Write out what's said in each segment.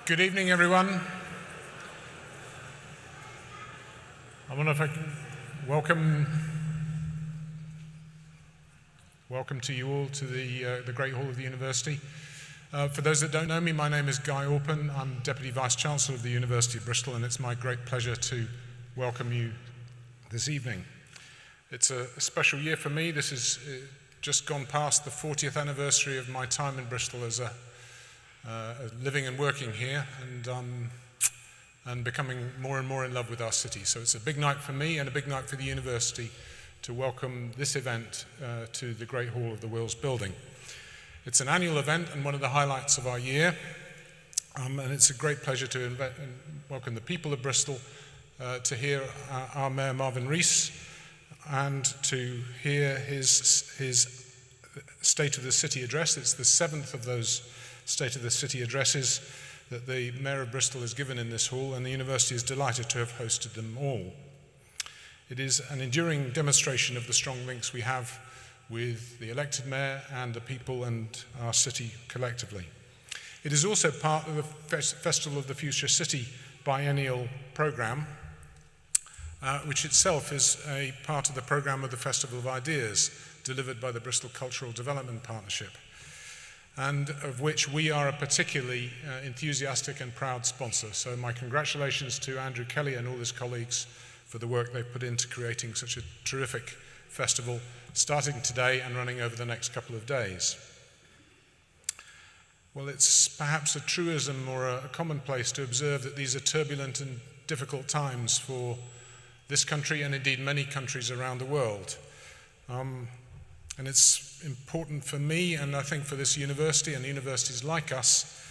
Good evening, everyone. I wonder if I can welcome to you all to the Great Hall of the University. For those that don't know me, my name is Guy Orpen. I'm Deputy Vice-Chancellor of the University of Bristol, and it's my great pleasure to welcome you this evening. It's a special year for me. This is just gone past the 40th anniversary of my time in Bristol as living and working here, and becoming more and more in love with our city. So it's a big night for me and a big night for the university to welcome this event to the Great Hall of the Wills building. It's an annual event and one of the highlights of our year, and it's a great pleasure to welcome the people of Bristol to hear our Mayor Marvin Rees and to hear his State of the City address. It's the seventh of those State of the City addresses that the Mayor of Bristol has given in this hall, and the university is delighted to have hosted them all. It is an enduring demonstration of the strong links we have with the elected mayor and the people and our city collectively. It is also part of the Festival of the Future City biennial programme, which itself is a part of the programme of the Festival of Ideas delivered by the Bristol Cultural Development Partnership, and of which we are a particularly enthusiastic and proud sponsor. So my congratulations to Andrew Kelly and all his colleagues for the work they've put into creating such a terrific festival, starting today and running over the next couple of days. Well, it's perhaps a truism or a commonplace to observe that these are turbulent and difficult times for this country and indeed many countries around the world. And it's important for me, and I think for this university and universities like us,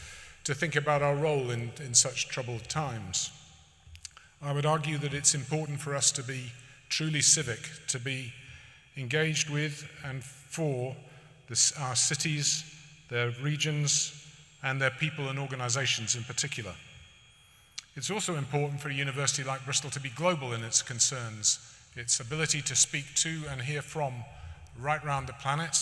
to think about our role in such troubled times. I would argue that it's important for us to be truly civic, to be engaged with and for our cities, their regions, and their people and organisations in particular. It's also important for a university like Bristol to be global in its concerns, its ability to speak to and hear from right round the planet,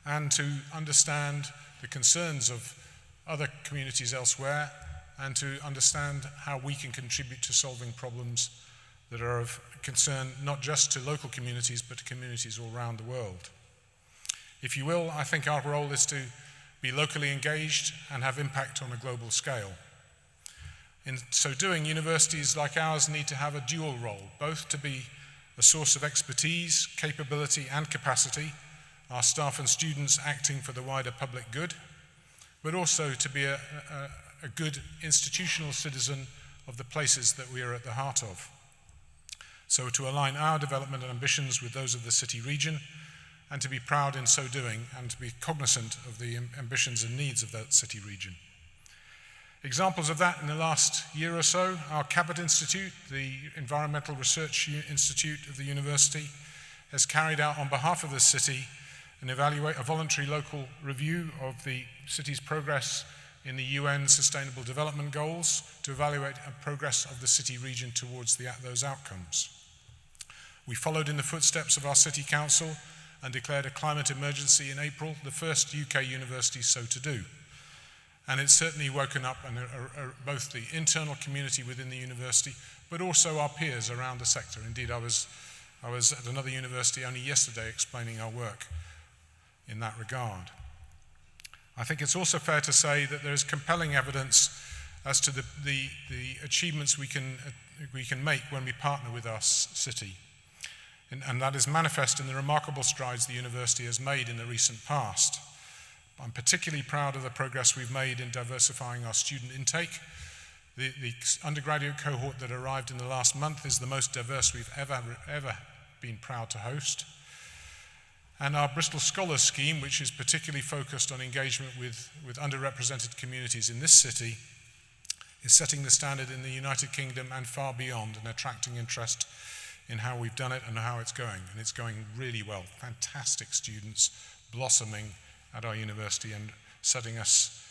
and to understand the concerns of other communities elsewhere, and to understand how we can contribute to solving problems that are of concern not just to local communities, but to communities all around the world. If you will, I think our role is to be locally engaged and have impact on a global scale. In so doing, universities like ours need to have a dual role, both to be a source of expertise, capability, and capacity, our staff and students acting for the wider public good, but also to be a good institutional citizen of the places that we are at the heart of. So to align our development and ambitions with those of the city region, and to be proud in so doing, and to be cognizant of the ambitions and needs of that city region. Examples of that in the last year or so, our Cabot Institute, the Environmental Research Institute of the university, has carried out on behalf of the city a voluntary local review of the city's progress in the UN Sustainable Development Goals to evaluate the progress of the city region towards those outcomes. We followed in the footsteps of our city council and declared a climate emergency in April, the first UK university so to do. And it's certainly woken up both the internal community within the university, but also our peers around the sector. Indeed, I was at another university only yesterday explaining our work in that regard. I think it's also fair to say that there is compelling evidence as to the achievements we can make when we partner with our city. And that is manifest in the remarkable strides the university has made in the recent past. I'm particularly proud of the progress we've made in diversifying our student intake. The undergraduate cohort that arrived in the last month is the most diverse we've ever been proud to host. And our Bristol Scholars Scheme, which is particularly focused on engagement with underrepresented communities in this city, is setting the standard in the United Kingdom and far beyond, and attracting interest in how we've done it and how it's going. And it's going really well. Fantastic students blossoming at our university and setting us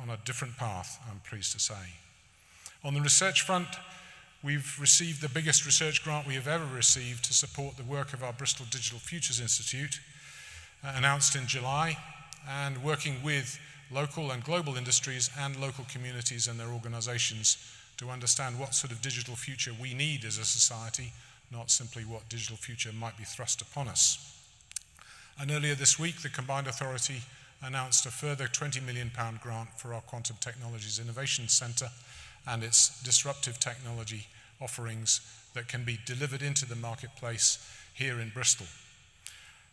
on a different path, I'm pleased to say. On the research front, we've received the biggest research grant we have ever received to support the work of our Bristol Digital Futures Institute, announced in July, and working with local and global industries and local communities and their organizations to understand what sort of digital future we need as a society, not simply what digital future might be thrust upon us. And earlier this week, the Combined Authority announced a further £20 million grant for our Quantum Technologies Innovation Centre and its disruptive technology offerings that can be delivered into the marketplace here in Bristol.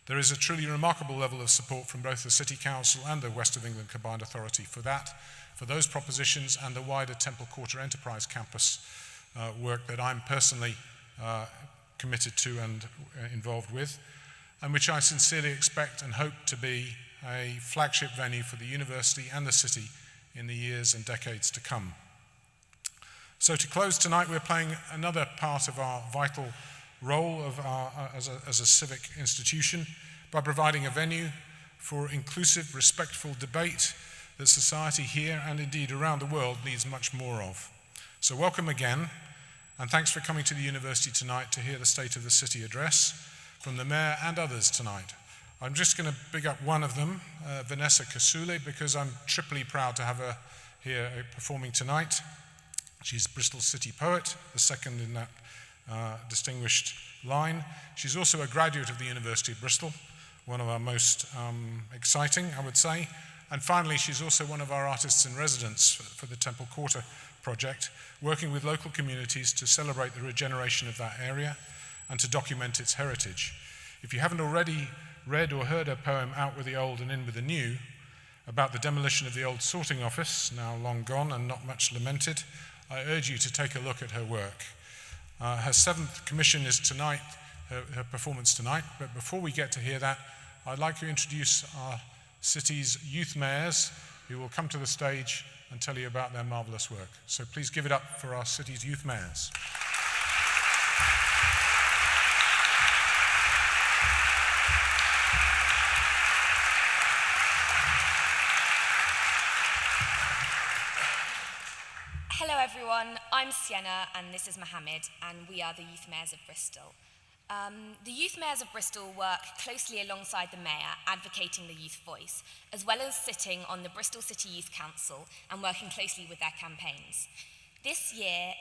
There is a truly remarkable level of support from both the City Council and the West of England Combined Authority for that, for those propositions and the wider Temple Quarter Enterprise Campus work that I'm personally committed to and involved with, and which I sincerely expect and hope to be a flagship venue for the university and the city in the years and decades to come. So to close tonight, we're playing another part of our vital role of as a civic institution by providing a venue for inclusive, respectful debate that society here and indeed around the world needs much more of. So welcome again, and thanks for coming to the university tonight to hear the State of the City address from the Mayor and others tonight. I'm just going to big up one of them, Vanessa Kasule, because I'm triply proud to have her here performing tonight. She's Bristol City Poet, the second in that distinguished line. She's also a graduate of the University of Bristol, one of our most exciting, I would say. And finally, she's also one of our artists in residence for the Temple Quarter project, working with local communities to celebrate the regeneration of that area and to document its heritage. If you haven't already read or heard her poem Out with the Old and In with the New, about the demolition of the old sorting office, now long gone and not much lamented, I urge you to take a look at her work. Her seventh commission is tonight, her performance tonight, but before we get to hear that, I'd like to introduce our city's youth mayors who will come to the stage and tell you about their marvelous work. So please give it up for our city's youth mayors. Hello everyone, I'm Sienna and this is Mohammed, and we are the Youth Mayors of Bristol. The Youth Mayors of Bristol work closely alongside the Mayor, advocating the youth voice, as well as sitting on the Bristol City Youth Council and working closely with their campaigns. This year,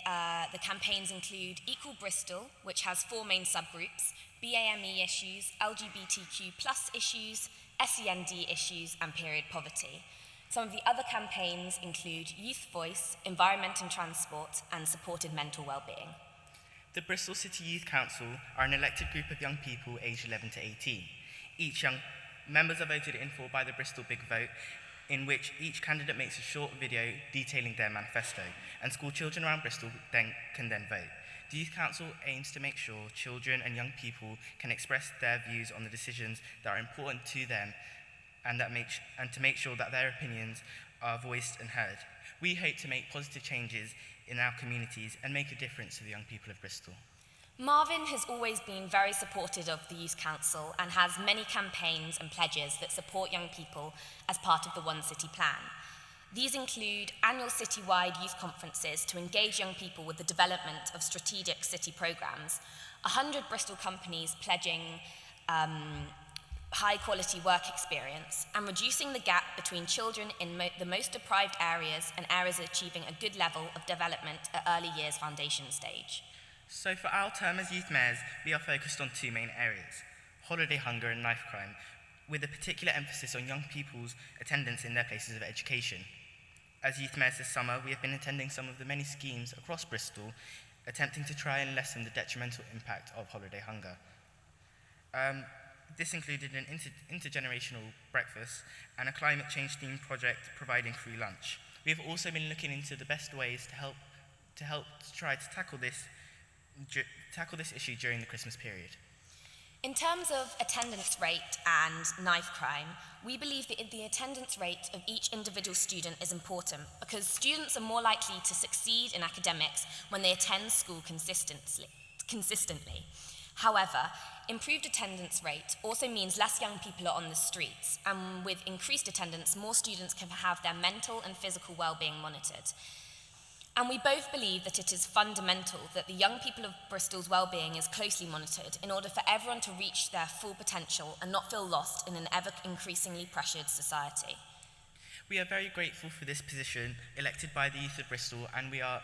the campaigns include Equal Bristol, which has 4 main subgroups: BAME issues, LGBTQ+ issues, SEND issues, and period poverty. Some of the other campaigns include Youth Voice, Environment and Transport, and Supported Mental Wellbeing. The Bristol City Youth Council are an elected group of young people aged 11 to 18. Members are voted in for by the Bristol Big Vote, in which each candidate makes a short video detailing their manifesto, and school children around Bristol can then vote. The Youth Council aims to make sure children and young people can express their views on the decisions that are important to them, and to make sure that their opinions are voiced and heard. We hope to make positive changes in our communities and make a difference to the young people of Bristol. Marvin has always been very supportive of the Youth Council and has many campaigns and pledges that support young people as part of the One City plan. These include annual citywide youth conferences to engage young people with the development of strategic city programs, 100 Bristol companies pledging high-quality work experience, and reducing the gap between children in the most deprived areas and areas achieving a good level of development at early years foundation stage. So for our term as youth mayors, we are focused on 2 main areas: holiday hunger and knife crime, with a particular emphasis on young people's attendance in their places of education. As youth mayors this summer, we have been attending some of the many schemes across Bristol, attempting to try and lessen the detrimental impact of holiday hunger. This included an intergenerational breakfast and a climate change themed project providing free lunch. We have also been looking into the best ways to try to tackle this issue during the Christmas period. In terms of attendance rate and knife crime, we believe that the attendance rate of each individual student is important because students are more likely to succeed in academics when they attend school consistently. However, improved attendance rate also means less young people are on the streets, and with increased attendance, more students can have their mental and physical well-being monitored. And we both believe that it is fundamental that the young people of Bristol's well-being is closely monitored in order for everyone to reach their full potential and not feel lost in an ever-increasingly pressured society. We are very grateful for this position, elected by the youth of Bristol, and we are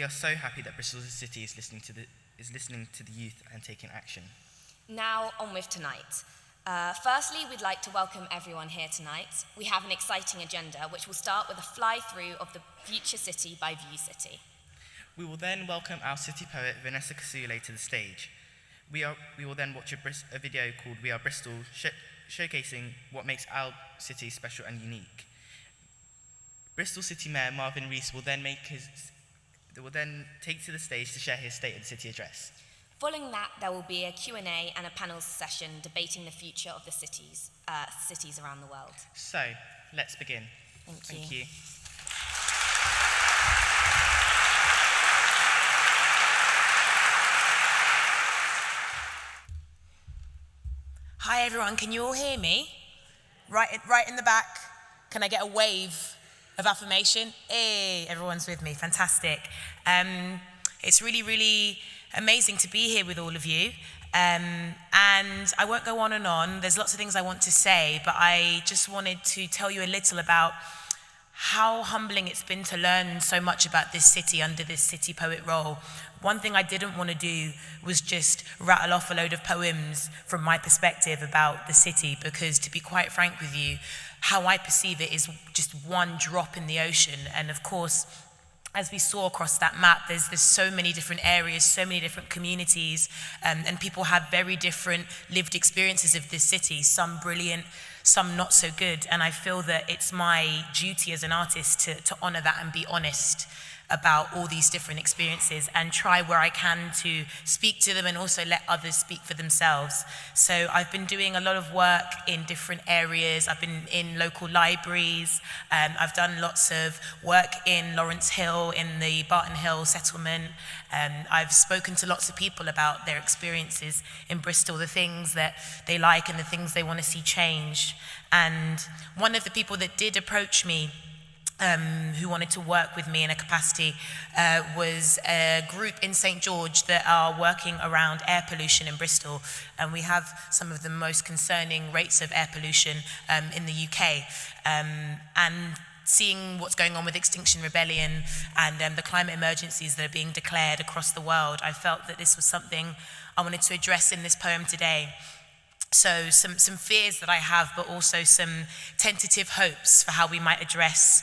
so happy that Bristol City is listening to the youth and taking action. Now, on with tonight. Firstly, we'd like to welcome everyone here tonight. We have an exciting agenda, which will start with a fly-through of the future city by View City. We will then welcome our city poet, Vanessa Kasule, to the stage. We will then watch a video called We Are Bristol, showcasing what makes our city special and unique. Bristol City Mayor Marvin Rees will then take to the stage to share his State of the City address. Following that, there will be a Q&A and a panel session debating the future of the cities around the world. So, let's begin. Thank you. Hi everyone, can you all hear me? Right in the back. Can I get a wave of affirmation? Hey, everyone's with me, fantastic. It's really, really amazing to be here with all of you. And I won't go on and on. There's lots of things I want to say, but I just wanted to tell you a little about how humbling it's been to learn so much about this city under this city poet role. One thing I didn't want to do was just rattle off a load of poems from my perspective about the city, because to be quite frank with you, how I perceive it is just one drop in the ocean. And of course, as we saw across that map, there's so many different areas, so many different communities, and people have very different lived experiences of this city, some brilliant, some not so good. And I feel that it's my duty as an artist to honor that and be honest about all these different experiences and try where I can to speak to them and also let others speak for themselves. So I've been doing a lot of work in different areas. I've been in local libraries. I've done lots of work in Lawrence Hill, in the Barton Hill settlement. I've spoken to lots of people about their experiences in Bristol, the things that they like and the things they want to see changed. And one of the people that did approach me who wanted to work with me in a capacity was a group in St. George that are working around air pollution in Bristol. And we have some of the most concerning rates of air pollution in the UK. And seeing what's going on with Extinction Rebellion and the climate emergencies that are being declared across the world, I felt that this was something I wanted to address in this poem today. So some fears that I have, but also some tentative hopes for how we might address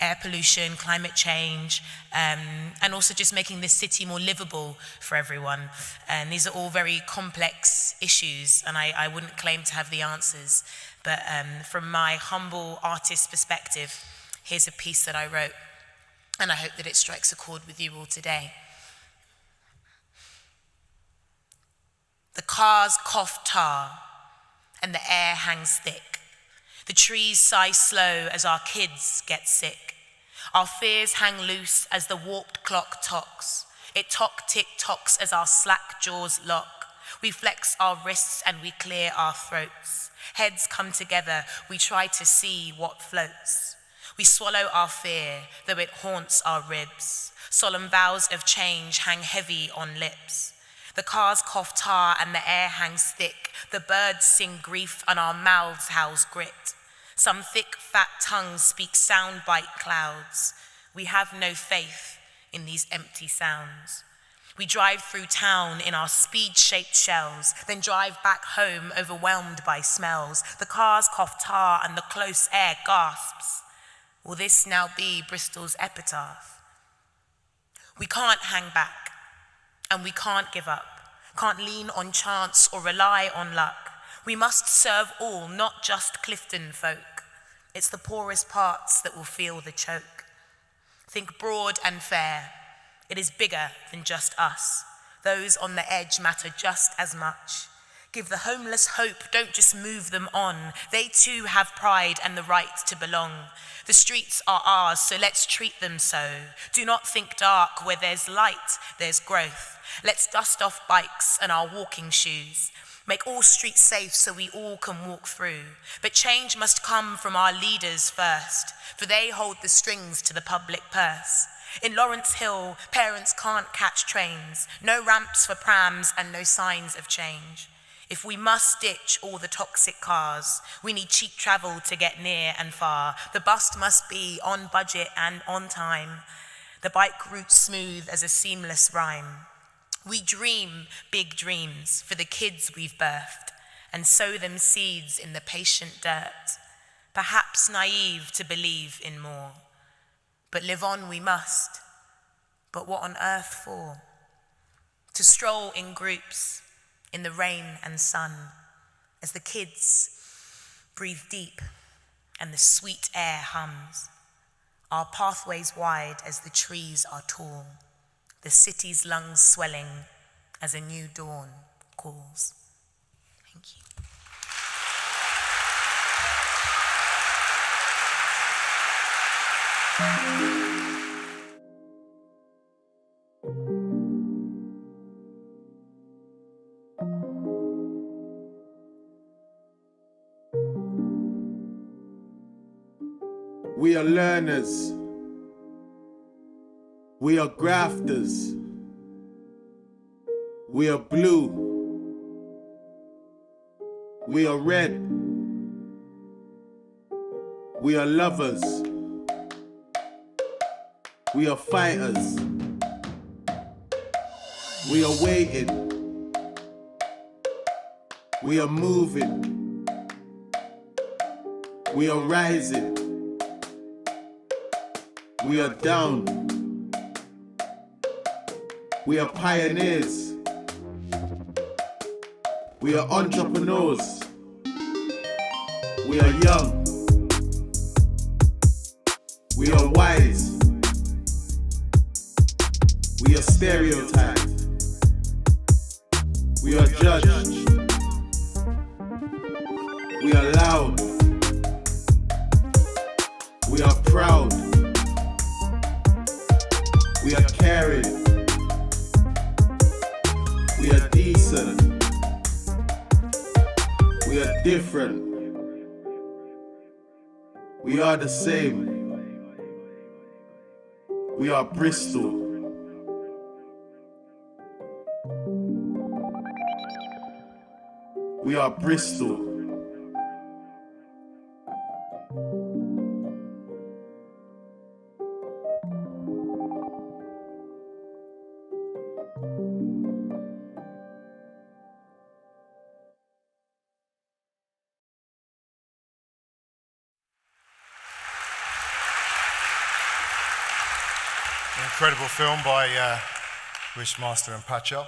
air pollution, climate change, and also just making this city more livable for everyone. And these are all very complex issues, and I wouldn't claim to have the answers. But from my humble artist perspective, here's a piece that I wrote, and I hope that it strikes a chord with you all today. The cars cough tar, and the air hangs thick. The trees sigh slow as our kids get sick. Our fears hang loose as the warped clock tocks. It tick-tocks as our slack jaws lock. We flex our wrists and we clear our throats. Heads come together, we try to see what floats. We swallow our fear, though it haunts our ribs. Solemn vows of change hang heavy on lips. The cars cough tar and the air hangs thick. The birds sing grief and our mouths house grit. Some thick, fat tongues speak soundbite clouds. We have no faith in these empty sounds. We drive through town in our speed-shaped shells, then drive back home overwhelmed by smells. The cars cough tar and the close air gasps. Will this now be Bristol's epitaph? We can't hang back. And we can't give up, can't lean on chance or rely on luck. We must serve all, not just Clifton folk. It's the poorest parts that will feel the choke. Think broad and fair. It is bigger than just us. Those on the edge matter just as much. Give the homeless hope, don't just move them on. They too have pride and the right to belong. The streets are ours, so let's treat them so. Do not think dark, where there's light, there's growth. Let's dust off bikes and our walking shoes. Make all streets safe so we all can walk through. But change must come from our leaders first, for they hold the strings to the public purse. In Lawrence Hill, parents can't catch trains, no ramps for prams and no signs of change. If we must ditch all the toxic cars, we need cheap travel to get near and far. The bus must be on budget and on time. The bike route smooth as a seamless rhyme. We dream big dreams for the kids we've birthed and sow them seeds in the patient dirt. Perhaps naive to believe in more. But live on we must. But what on earth for? To stroll in groups in the rain and sun as the kids breathe deep and the sweet air hums. Our pathways wide as the trees are tall, the city's lungs swelling as a new dawn calls. Thank you. We are learners. We are grafters. We are blue. We are red. We are lovers. We are fighters. We are waiting. We are moving. We are rising. We are down. We are pioneers. We are entrepreneurs. We are young. We are wise. We are stereotyped. We are judged. We are loud. We are proud. We are caring. We are decent. We are different. We are the same. We are Bristol. We are Bristol. An incredible film by Wishmaster and Patchell.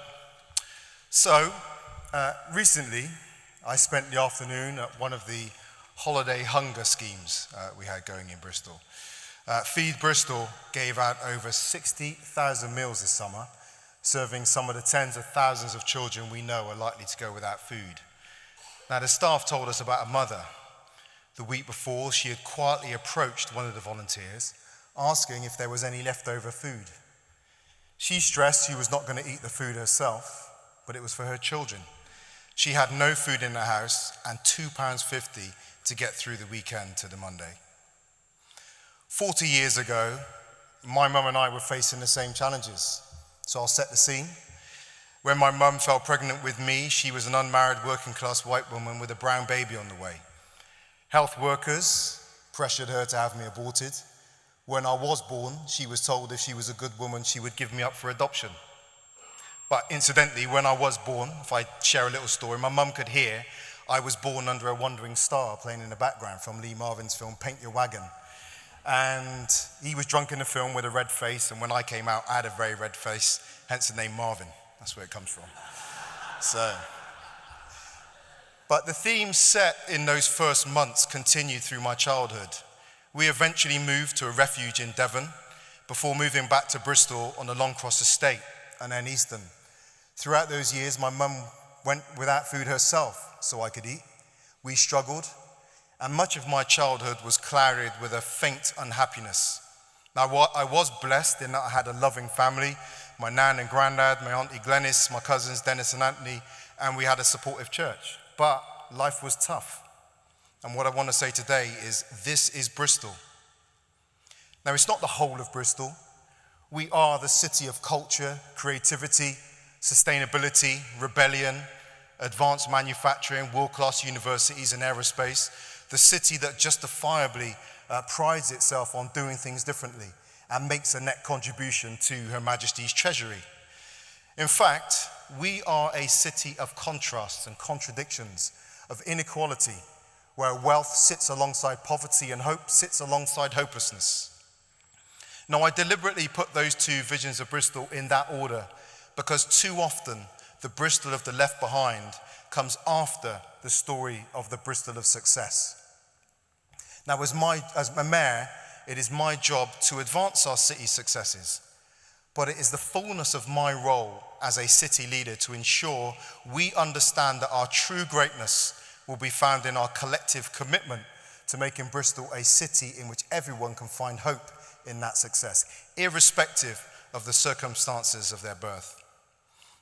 So, recently I spent the afternoon at one of the holiday hunger schemes we had going in Bristol. Feed Bristol gave out over 60,000 meals this summer, serving some of the tens of thousands of children we know are likely to go without food. Now, the staff told us about a mother. The week before, she had quietly approached one of the volunteers, asking if there was any leftover food. She stressed she was not going to eat the food herself, but it was for her children. She had no food in the house and £2.50 to get through the weekend to the Monday. 40 years ago, my mum and I were facing the same challenges. So I'll set the scene. When my mum fell pregnant with me, she was an unmarried working-class white woman with a brown baby on the way. Health workers pressured her to have me aborted. When I was born, she was told if she was a good woman, she would give me up for adoption. But incidentally, when I was born, if I share a little story, my mum could hear I was born under a wandering star playing in the background from Lee Marvin's film Paint Your Wagon. And he was drunk in the film with a red face, and when I came out, I had a very red face, hence the name Marvin. That's where it comes from. But the themes set in those first months continued through my childhood. We eventually moved to a refuge in Devon before moving back to Bristol on the Longcross estate and then Easton. Throughout those years, my mum went without food herself so I could eat. We struggled, and much of my childhood was clouded with a faint unhappiness. Now, I was blessed in that I had a loving family, my nan and granddad, my auntie Glenys, my cousins Dennis and Anthony, and we had a supportive church. But life was tough. And what I want to say today is, this is Bristol. Now, it's not the whole of Bristol. We are the city of culture, creativity, sustainability, rebellion, advanced manufacturing, world-class universities and aerospace, the city that justifiably prides itself on doing things differently and makes a net contribution to Her Majesty's Treasury. In fact, we are a city of contrasts and contradictions, of inequality, where wealth sits alongside poverty and hope sits alongside hopelessness. Now, I deliberately put those two visions of Bristol in that order because too often the Bristol of the left behind comes after the story of the Bristol of success. Now, as a mayor, it is my job to advance our city's successes, but it is the fullness of my role as a city leader to ensure we understand that our true greatness will be found in our collective commitment to making Bristol a city in which everyone can find hope in that success, irrespective of the circumstances of their birth.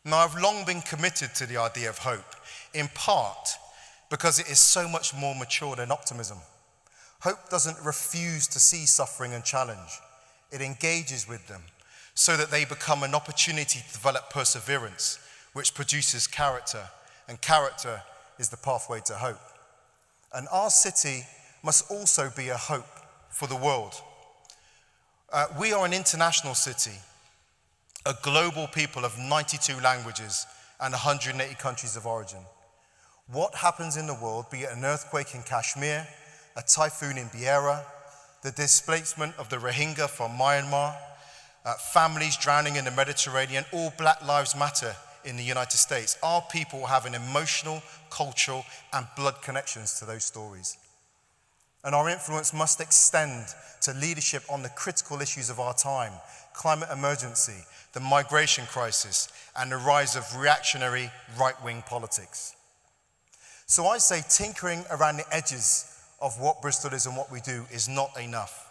Now, I've long been committed to the idea of hope, in part because it is so much more mature than optimism. Hope doesn't refuse to see suffering and challenge. It engages with them so that they become an opportunity to develop perseverance, which produces character, and character is the pathway to hope. And our city must also be a hope for the world. We are an international city, a global people of 92 languages and 180 countries of origin. What happens in the world, be it an earthquake in Kashmir, a typhoon in Beira, the displacement of the Rohingya from Myanmar, families drowning in the Mediterranean, all Black Lives Matter in the United States. Our people have an emotional, cultural, and blood connections to those stories. And our influence must extend to leadership on the critical issues of our time: climate emergency, the migration crisis, and the rise of reactionary right-wing politics. So I say tinkering around the edges of what Bristol is and what we do is not enough.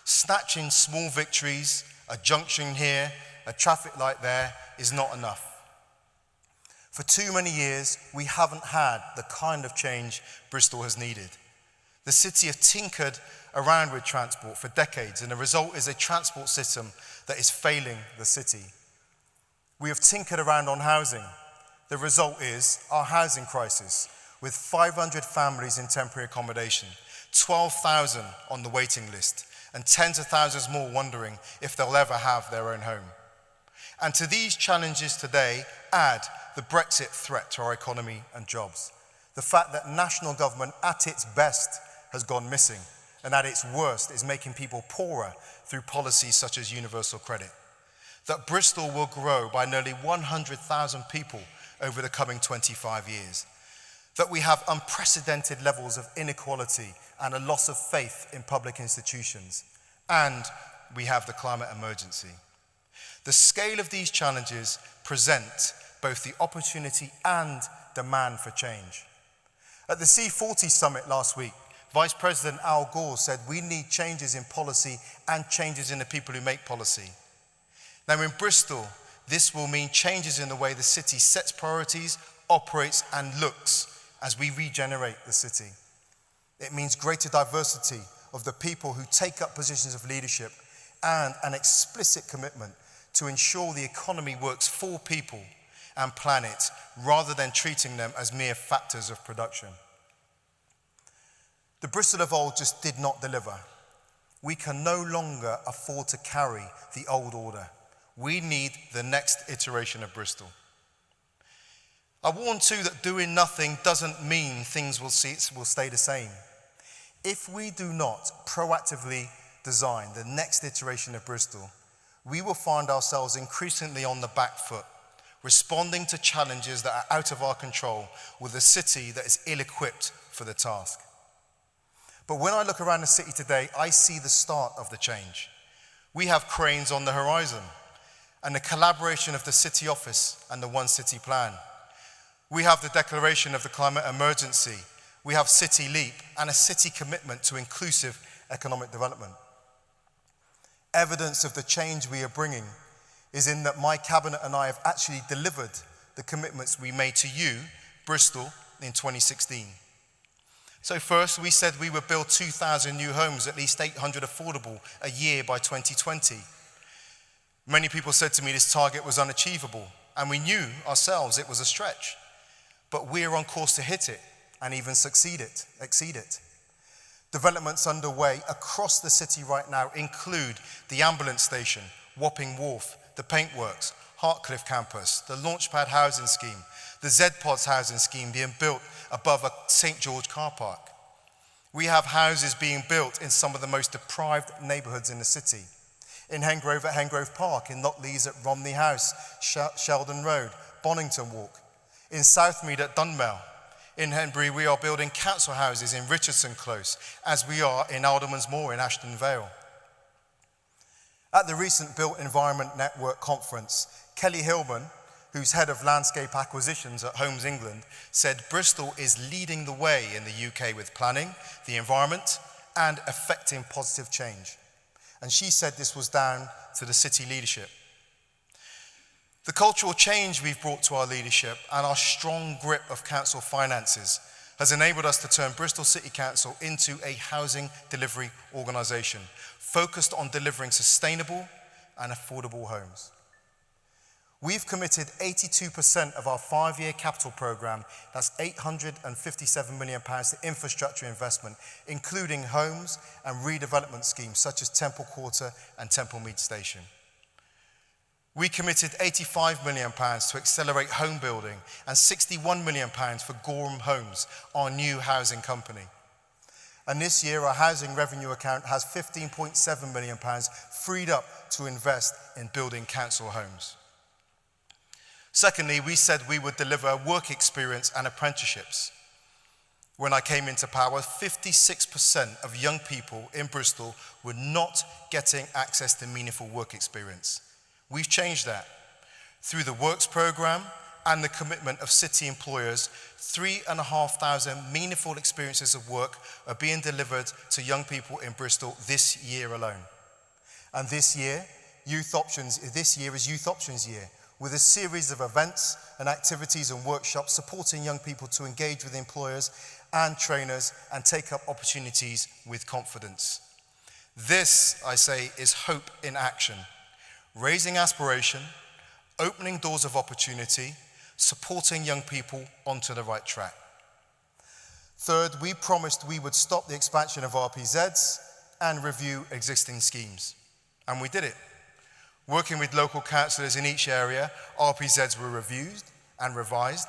Snatching small victories, a junction here, a traffic light there, is not enough. For too many years, we haven't had the kind of change Bristol has needed. The city has tinkered around with transport for decades, and the result is a transport system that is failing the city. We have tinkered around on housing. The result is our housing crisis, with 500 families in temporary accommodation, 12,000 on the waiting list, and tens of thousands more wondering if they'll ever have their own home. And to these challenges today, add the Brexit threat to our economy and jobs. The fact that national government at its best has gone missing, and at its worst is making people poorer through policies such as universal credit. That Bristol will grow by nearly 100,000 people over the coming 25 years. That we have unprecedented levels of inequality and a loss of faith in public institutions. And we have the climate emergency. The scale of these challenges present both the opportunity and demand for change. At the C40 summit last week, Vice President Al Gore said we need changes in policy and changes in the people who make policy. Now in Bristol, this will mean changes in the way the city sets priorities, operates and looks as we regenerate the city. It means greater diversity of the people who take up positions of leadership and an explicit commitment to ensure the economy works for people and planet rather than treating them as mere factors of production. The Bristol of old just did not deliver. We can no longer afford to carry the old order. We need the next iteration of Bristol. I warn too that doing nothing doesn't mean things will stay the same. If we do not proactively design the next iteration of Bristol, we will find ourselves increasingly on the back foot, responding to challenges that are out of our control with a city that is ill-equipped for the task. But when I look around the city today, I see the start of the change. We have cranes on the horizon and the collaboration of the city office and the One City plan. We have the declaration of the climate emergency. We have City Leap and a city commitment to inclusive economic development. Evidence of the change we are bringing is in that my cabinet and I have actually delivered the commitments we made to you, Bristol, in 2016. So first, we said we would build 2,000 new homes, at least 800 affordable a year by 2020. Many people said to me this target was unachievable, and we knew ourselves it was a stretch. but we're on course to hit it and even exceed it. Developments underway across the city right now include the ambulance station, Wapping Wharf, the Paintworks, Hartcliffe campus, the Launchpad housing scheme, the Z-Pods housing scheme being built above a St. George car park. We have houses being built in some of the most deprived neighbourhoods in the city. In Hengrove at Hengrove Park, in Lockleys at Romney House, Sheldon Road, Bonington Walk. In Southmead at Dunmel. In Henbury, we are building council houses in Richardson Close, as we are in Alderman's Moor in Ashton Vale. At the recent Built Environment Network conference, Kelly Hillman, who's head of landscape acquisitions at Homes England, said Bristol is leading the way in the UK with planning, the environment, and effecting positive change. And she said this was down to the city leadership. The cultural change we've brought to our leadership and our strong grip of council finances has enabled us to turn Bristol City Council into a housing delivery organisation focused on delivering sustainable and affordable homes. We've committed 82% of our 5-year capital programme, that's £857 million to infrastructure investment, including homes and redevelopment schemes such as Temple Quarter and Temple Mead Station. We committed £85 million to accelerate home building and £61 million for Gorham Homes, our new housing company. And this year, our housing revenue account has £15.7 million freed up to invest in building council homes. Secondly, we said we would deliver work experience and apprenticeships. When I came into power, 56% of young people in Bristol were not getting access to meaningful work experience. We've changed that. Through the Works programme and the commitment of city employers, 3,500 meaningful experiences of work are being delivered to young people in Bristol this year alone. And this year is Youth Options Year, with a series of events and activities and workshops supporting young people to engage with employers and trainers and take up opportunities with confidence. This, I say, is hope in action. Raising aspiration, opening doors of opportunity, supporting young people onto the right track. Third, we promised we would stop the expansion of RPZs and review existing schemes. And we did it. Working with local councillors in each area, RPZs were reviewed and revised,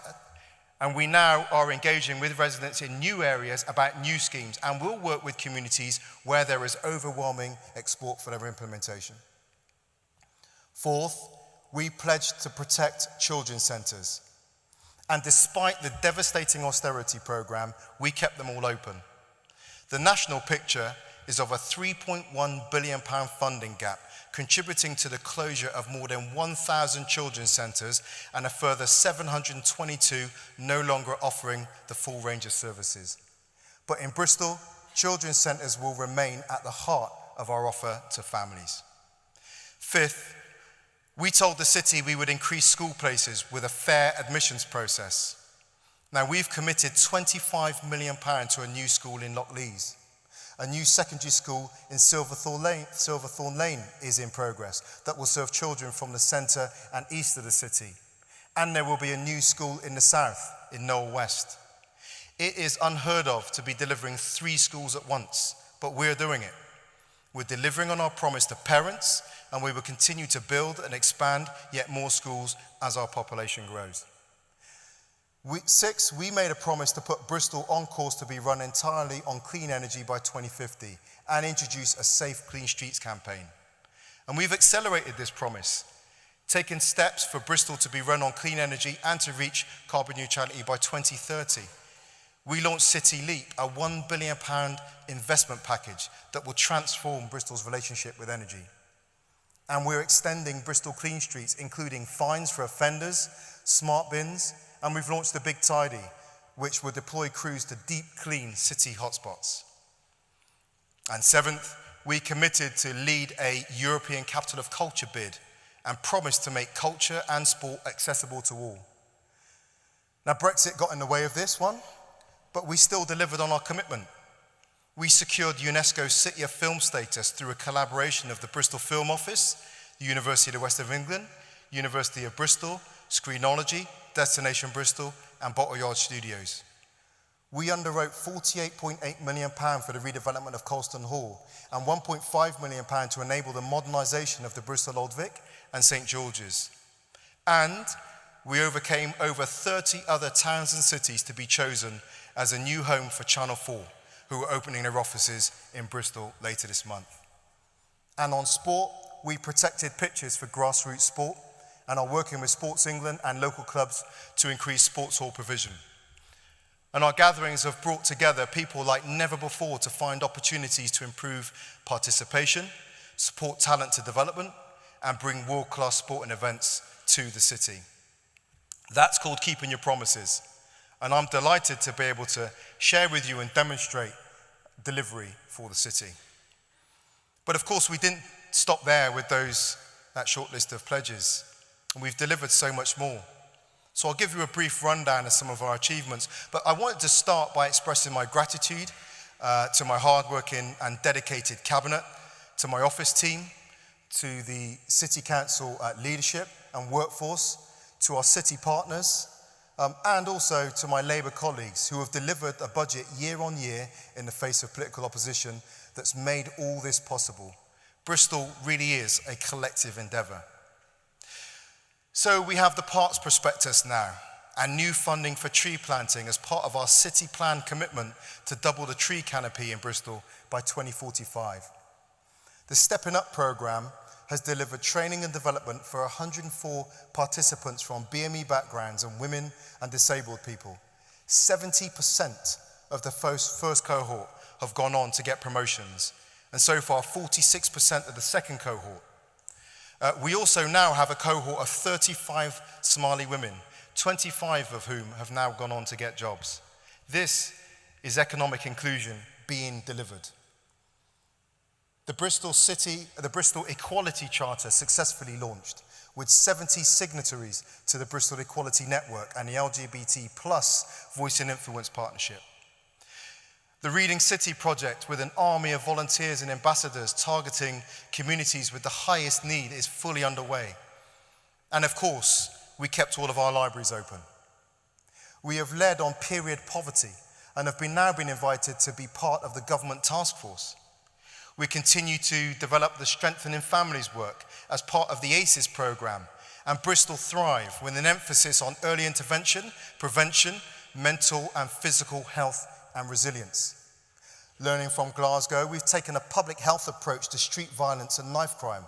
and we now are engaging with residents in new areas about new schemes, and will work with communities where there is overwhelming support for their implementation. Fourth, we pledged to protect children's centres. And despite the devastating austerity programme, we kept them all open. The national picture is of a £3.1 billion funding gap, contributing to the closure of more than 1,000 children's centres and a further 722 no longer offering the full range of services. But in Bristol, children's centres will remain at the heart of our offer to families. Fifth, we told the city we would increase school places with a fair admissions process. Now, we've committed £25 million to a new school in Lockleys. A new secondary school in Silverthorne Lane is in progress that will serve children from the centre and east of the city. And there will be a new school in the south, in Knowle West. It is unheard of to be delivering 3 schools at once, but we're doing it. We're delivering on our promise to parents, and we will continue to build and expand yet more schools as our population grows. Six, we made a promise to put Bristol on course to be run entirely on clean energy by 2050 and introduce a Safe Clean Streets campaign. And we've accelerated this promise, taking steps for Bristol to be run on clean energy and to reach carbon neutrality by 2030. We launched City Leap, a £1 billion investment package that will transform Bristol's relationship with energy. And we're extending Bristol Clean Streets, including fines for offenders, smart bins, and we've launched the Big Tidy, which will deploy crews to deep clean city hotspots. And seventh, we committed to lead a European Capital of Culture bid and promised to make culture and sport accessible to all. Now, Brexit got in the way of this one, but we still delivered on our commitment. We secured UNESCO City of Film status through a collaboration of the Bristol Film Office, the University of the West of England, University of Bristol, Screenology, Destination Bristol, and Bottle Yard Studios. We underwrote £48.8 million for the redevelopment of Colston Hall and £1.5 million to enable the modernisation of the Bristol Old Vic and St George's. And we overcame over 30 other towns and cities to be chosen as a new home for Channel 4, who are opening their offices in Bristol later this month. And on sport, we protected pitches for grassroots sport and are working with Sports England and local clubs to increase sports hall provision. And our gatherings have brought together people like never before to find opportunities to improve participation, support talent to development, and bring world-class sporting events to the city. That's called keeping your promises. And I'm delighted to be able to share with you and demonstrate delivery for the city. But of course, we didn't stop there with that short list of pledges. And we've delivered so much more. So I'll give you a brief rundown of some of our achievements. But I wanted to start by expressing my gratitude to my hardworking and dedicated cabinet, to my office team, to the City Council leadership and workforce, to our city partners, and also to my Labour colleagues who have delivered a budget year on year in the face of political opposition that's made all this possible. Bristol really is a collective endeavour. So we have the Parks Prospectus now, and new funding for tree planting as part of our city plan commitment to double the tree canopy in Bristol by 2045. The Stepping Up programme has delivered training and development for 104 participants from BME backgrounds and women and disabled people. 70% of the first cohort have gone on to get promotions, and so far 46% of the second cohort. We also now have a cohort of 35 Somali women, 25 of whom have now gone on to get jobs. This is economic inclusion being delivered. The Bristol Equality Charter successfully launched with 70 signatories to the Bristol Equality Network and the LGBT+ Voice and Influence Partnership. The Reading City project, with an army of volunteers and ambassadors targeting communities with the highest need, is fully underway. And of course, we kept all of our libraries open. We have led on period poverty and have now been invited to be part of the government task force. We continue to develop the Strengthening Families work as part of the ACES programme, and Bristol Thrive with an emphasis on early intervention, prevention, mental and physical health and resilience. Learning from Glasgow, we've taken a public health approach to street violence and knife crime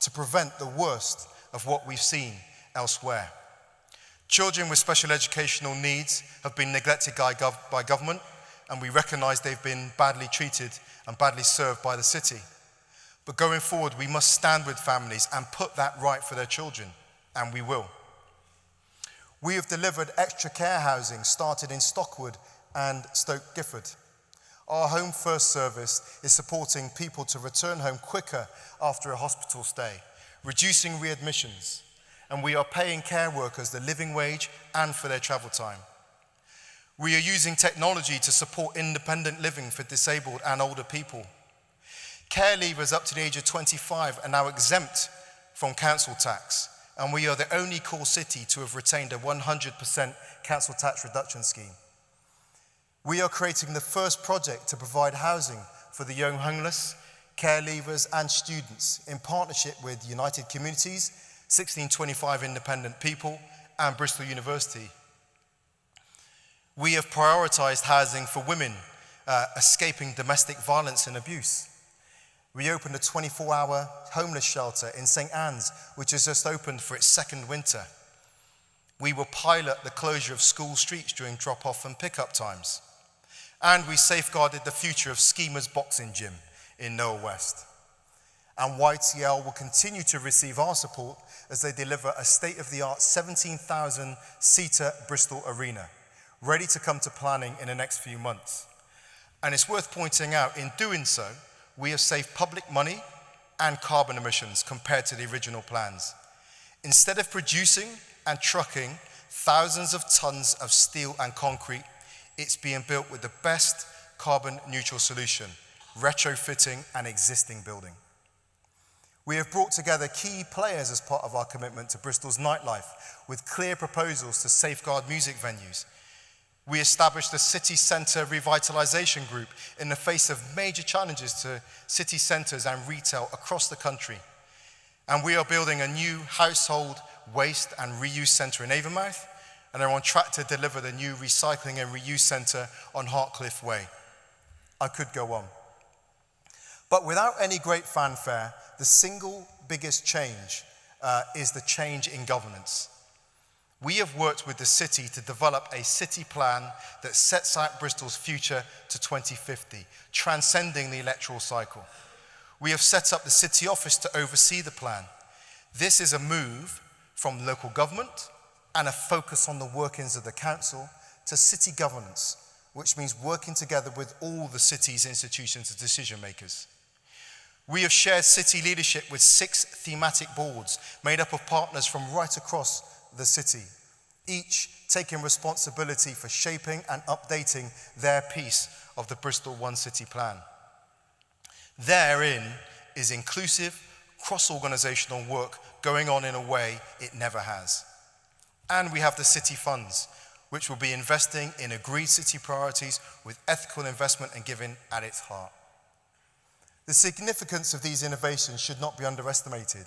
to prevent the worst of what we've seen elsewhere. Children with special educational needs have been neglected by government, and we recognise they've been badly treated and badly served by the city. But going forward, we must stand with families and put that right for their children, and we will. We have delivered extra care housing started in Stockwood and Stoke Gifford. Our Home First service is supporting people to return home quicker after a hospital stay, reducing readmissions, and we are paying care workers the living wage and for their travel time. We are using technology to support independent living for disabled and older people. Care leavers up to the age of 25 are now exempt from council tax, and we are the only core city to have retained a 100% council tax reduction scheme. We are creating the first project to provide housing for the young homeless, care leavers and students in partnership with United Communities, 1625 Independent People and Bristol University. We have prioritised housing for women escaping domestic violence and abuse. We opened a 24-hour homeless shelter in St Anne's, which has just opened for its second winter. We will pilot the closure of school streets during drop-off and pick-up times. And we safeguarded the future of Schemers Boxing Gym in Noel West. And YTL will continue to receive our support as they deliver a state-of-the-art 17,000-seater Bristol arena, ready to come to planning in the next few months. And it's worth pointing out, in doing so, we have saved public money and carbon emissions compared to the original plans. Instead of producing and trucking thousands of tons of steel and concrete, it's being built with the best carbon neutral solution, retrofitting an existing building. We have brought together key players as part of our commitment to Bristol's nightlife, with clear proposals to safeguard music venues. We established a city centre revitalisation group in the face of major challenges to city centres and retail across the country. And we are building a new household waste and reuse centre in Avonmouth, and are on track to deliver the new recycling and reuse centre on Hartcliffe Way. I could go on. But without any great fanfare, the single biggest change is the change in governance. We have worked with the city to develop a city plan that sets out Bristol's future to 2050, transcending the electoral cycle. We have set up the city office to oversee the plan. This is a move from local government and a focus on the workings of the council to city governance, which means working together with all the city's institutions and decision makers. We have shared city leadership with 6 thematic boards made up of partners from right across the city, each taking responsibility for shaping and updating their piece of the Bristol One City Plan. Therein is inclusive, cross-organisational work going on in a way it never has. And we have the city funds, which will be investing in agreed city priorities with ethical investment and giving at its heart. The significance of these innovations should not be underestimated.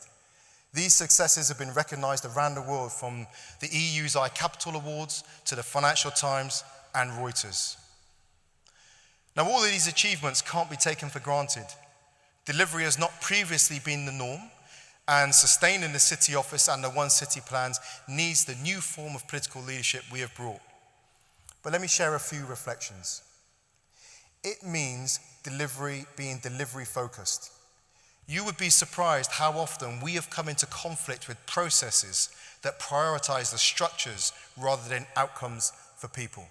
These successes have been recognised around the world, from the EU's iCapital Awards to the Financial Times and Reuters. Now, all of these achievements can't be taken for granted. Delivery has not previously been the norm, and sustaining the city office and the One City plans needs the new form of political leadership we have brought. But let me share a few reflections. It means being delivery focused. You would be surprised how often we have come into conflict with processes that prioritize the structures rather than outcomes for people.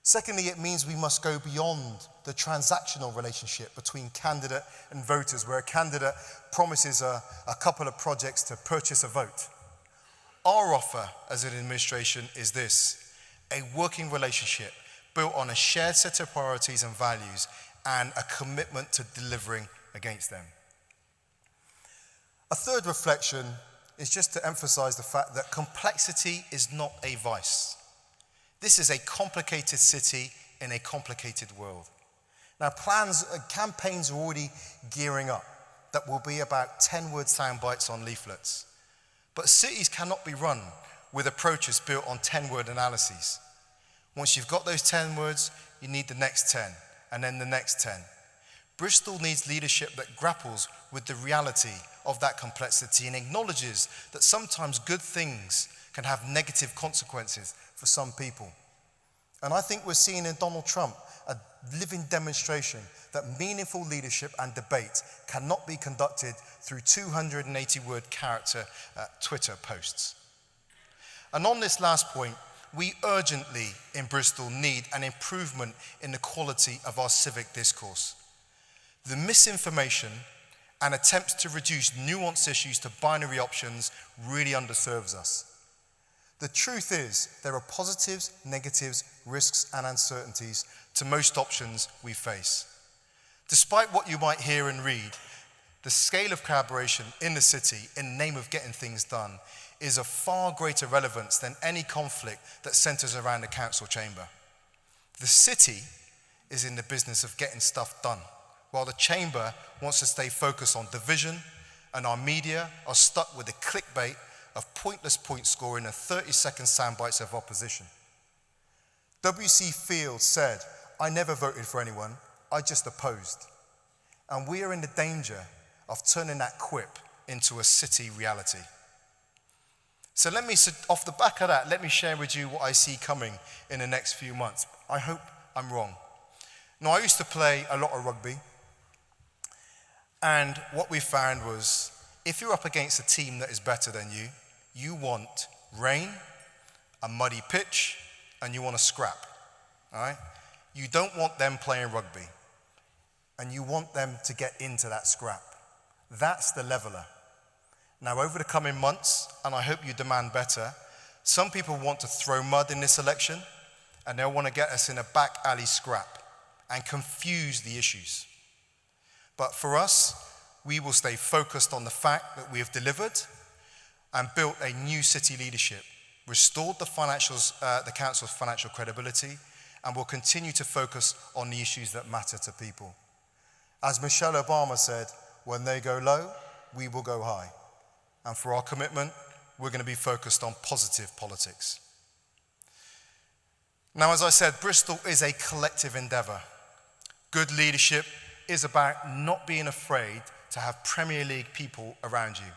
Secondly, it means we must go beyond the transactional relationship between candidate and voters, where a candidate promises a couple of projects to purchase a vote. Our offer as an administration is this: a working relationship built on a shared set of priorities and values and a commitment to delivering against them. A third reflection is just to emphasize the fact that complexity is not a vice. This is a complicated city in a complicated world. Now, campaigns are already gearing up that will be about 10-word sound bites on leaflets. But cities cannot be run with approaches built on 10-word analyses. Once you've got those 10 words, you need the next 10, and then the next 10. Bristol needs leadership that grapples with the reality of that complexity and acknowledges that sometimes good things can have negative consequences for some people. And I think we're seeing in Donald Trump a living demonstration that meaningful leadership and debate cannot be conducted through 280-word character Twitter posts. And on this last point, we urgently in Bristol need an improvement in the quality of our civic discourse. The misinformation and attempts to reduce nuanced issues to binary options really underserves us. The truth is, there are positives, negatives, risks, and uncertainties to most options we face. Despite what you might hear and read, the scale of collaboration in the city in the name of getting things done is of far greater relevance than any conflict that centres around the council chamber. The city is in the business of getting stuff done, while the chamber wants to stay focused on division, and our media are stuck with the clickbait of pointless point scoring and 30-second sound bites of opposition. W.C. Fields said, "I never voted for anyone, I just opposed." And we are in the danger of turning that quip into a city reality. So off the back of that, let me share with you what I see coming in the next few months. I hope I'm wrong. Now, I used to play a lot of rugby, and what we found was, if you're up against a team that is better than you, you want rain, a muddy pitch, and you want a scrap, all right? You don't want them playing rugby, and you want them to get into that scrap. That's the leveler. Now, over the coming months, and I hope you demand better, some people want to throw mud in this election, and they'll want to get us in a back alley scrap and confuse the issues. But for us, we will stay focused on the fact that we have delivered and built a new city leadership, restored the council's financial credibility, and will continue to focus on the issues that matter to people. As Michelle Obama said, when they go low, we will go high. And for our commitment, we're going to be focused on positive politics. Now, as I said, Bristol is a collective endeavour. Good leadership is about not being afraid to have Premier League people around you.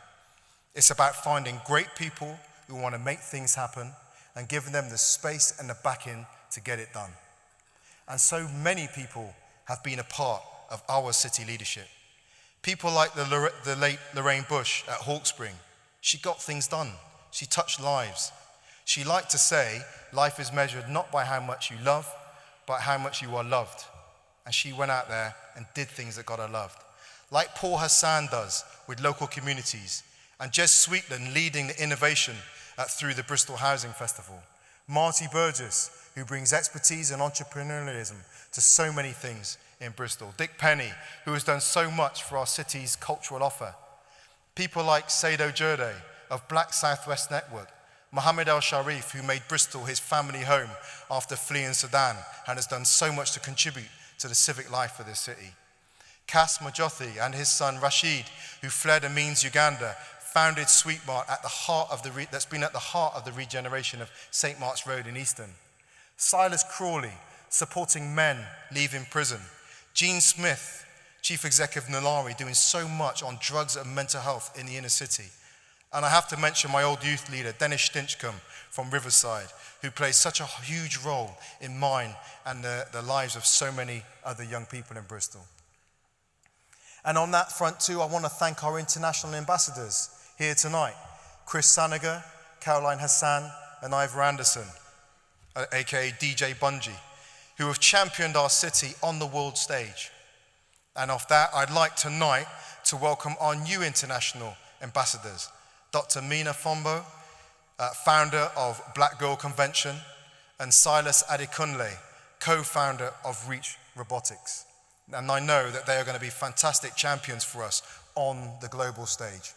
It's about finding great people who want to make things happen and giving them the space and the backing to get it done. And so many people have been a part of our city leadership. People like the late Lorraine Bush at Hawkspring. She got things done. She touched lives. She liked to say, life is measured not by how much you love, but how much you are loved. And she went out there and did things that got her loved. Like Paul Hassan does with local communities, and Jez Sweetland leading the innovation through the Bristol Housing Festival. Marty Burgess, who brings expertise and entrepreneurialism to so many things in Bristol. Dick Penny, who has done so much for our city's cultural offer. People like Saido Jurde of Black Southwest Network. Mohammed El Sharif, who made Bristol his family home after fleeing Sudan and has done so much to contribute to the civic life of this city. Cass Majothi and his son Rashid, who fled and means Uganda, founded Sweetmart at the heart of that's been at the heart of the regeneration of St. Mark's Road in Easton. Silas Crawley, supporting men leaving prison. Gene Smith, Chief Executive Nulari, doing so much on drugs and mental health in the inner city. And I have to mention my old youth leader, Dennis Stinchcombe from Riverside, who plays such a huge role in mine and the lives of so many other young people in Bristol. And on that front too, I want to thank our international ambassadors here tonight, Chris Sanaga, Caroline Hassan, and Ivor Anderson, aka DJ Bungie, who have championed our city on the world stage. And off that, I'd like tonight to welcome our new international ambassadors, Dr. Mina Fombo, founder of Black Girl Convention, and Silas Adekunle, co-founder of Reach Robotics. And I know that they are going to be fantastic champions for us on the global stage.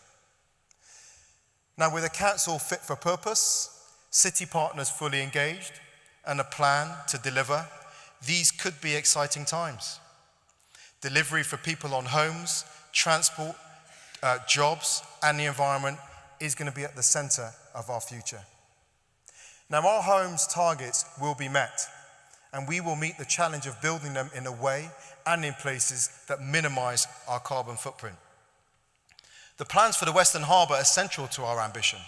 Now, with a council fit for purpose, city partners fully engaged, and a plan to deliver, these could be exciting times. Delivery for people on homes, transport, jobs, and the environment is going to be at the center of our future. Now, our homes targets will be met, and we will meet the challenge of building them in a way and in places that minimize our carbon footprint. The plans for the Western Harbour are central to our ambition.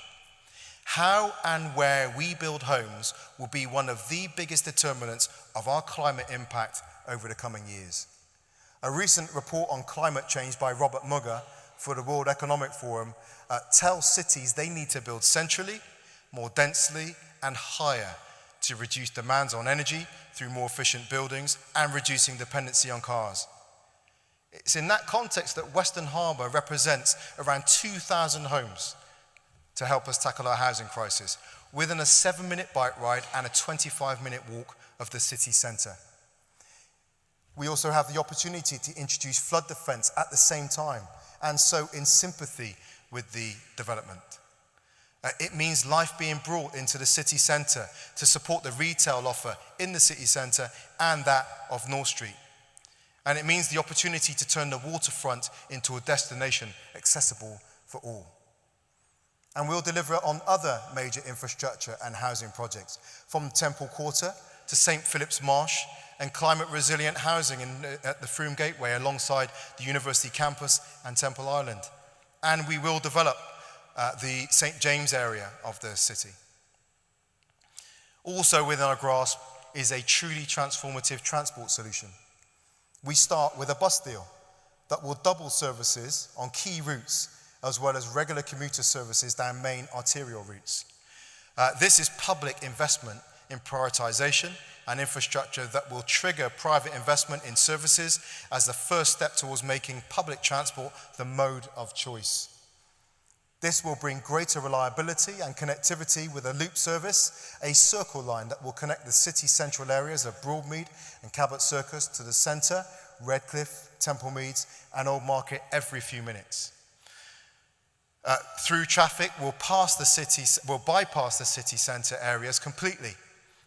How and where we build homes will be one of the biggest determinants of our climate impact over the coming years. A recent report on climate change by Robert Munger for the World Economic Forum tells cities they need to build centrally, more densely, and higher to reduce demands on energy through more efficient buildings and reducing dependency on cars. It's in that context that Western Harbour represents around 2,000 homes to help us tackle our housing crisis, within a 7-minute bike ride and a 25-minute walk of the city centre. We also have the opportunity to introduce flood defence at the same time, and so in sympathy with the development. It means life being brought into the city centre to support the retail offer in the city centre and that of North Street. And it means the opportunity to turn the waterfront into a destination accessible for all. And we'll deliver on other major infrastructure and housing projects, from Temple Quarter to St. Philip's Marsh, and climate resilient housing at the Froome Gateway alongside the University campus and Temple Island. And we will develop the St. James area of the city. Also within our grasp is a truly transformative transport solution. We start with a bus deal that will double services on key routes as well as regular commuter services down main arterial routes. This is public investment in prioritisation and infrastructure that will trigger private investment in services as the first step towards making public transport the mode of choice. This will bring greater reliability and connectivity with a loop service, a circle line that will connect the city central areas of Broadmead and Cabot Circus to the centre, Redcliffe, Temple Meads, and Old Market every few minutes. Through traffic, we'll bypass the city centre areas completely.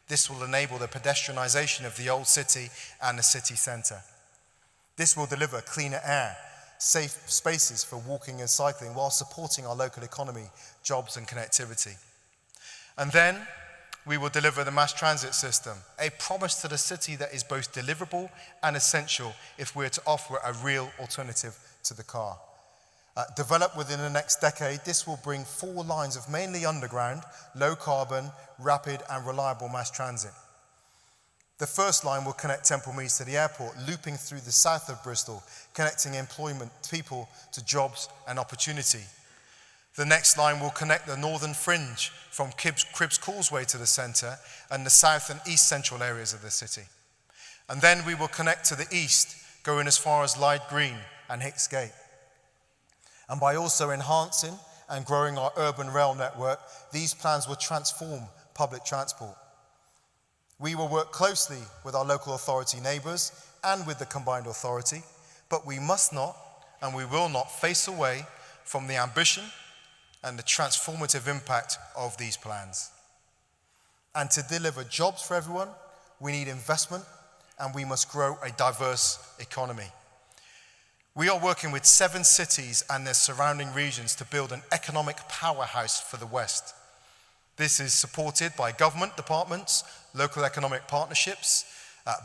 This will enable the pedestrianisation of the old city and the city centre. This will deliver cleaner air, safe spaces for walking and cycling while supporting our local economy, jobs and connectivity. And then we will deliver the mass transit system, a promise to the city that is both deliverable and essential if we're to offer a real alternative to the car. Developed within the next decade, this will bring 4 lines of mainly underground, low carbon, rapid and reliable mass transit. The first line will connect Temple Meads to the airport, looping through the south of Bristol, connecting employment, people to jobs and opportunity. The next line will connect the northern fringe from Cribbs Causeway to the centre and the south and east central areas of the city. And then we will connect to the east, going as far as Lyde Green and Hicks Gate. And by also enhancing and growing our urban rail network, these plans will transform public transport. We will work closely with our local authority neighbours and with the combined authority, but we must not and we will not face away from the ambition and the transformative impact of these plans. And to deliver jobs for everyone, we need investment and we must grow a diverse economy. We are working with 7 cities and their surrounding regions to build an economic powerhouse for the West. This is supported by government departments, local economic partnerships,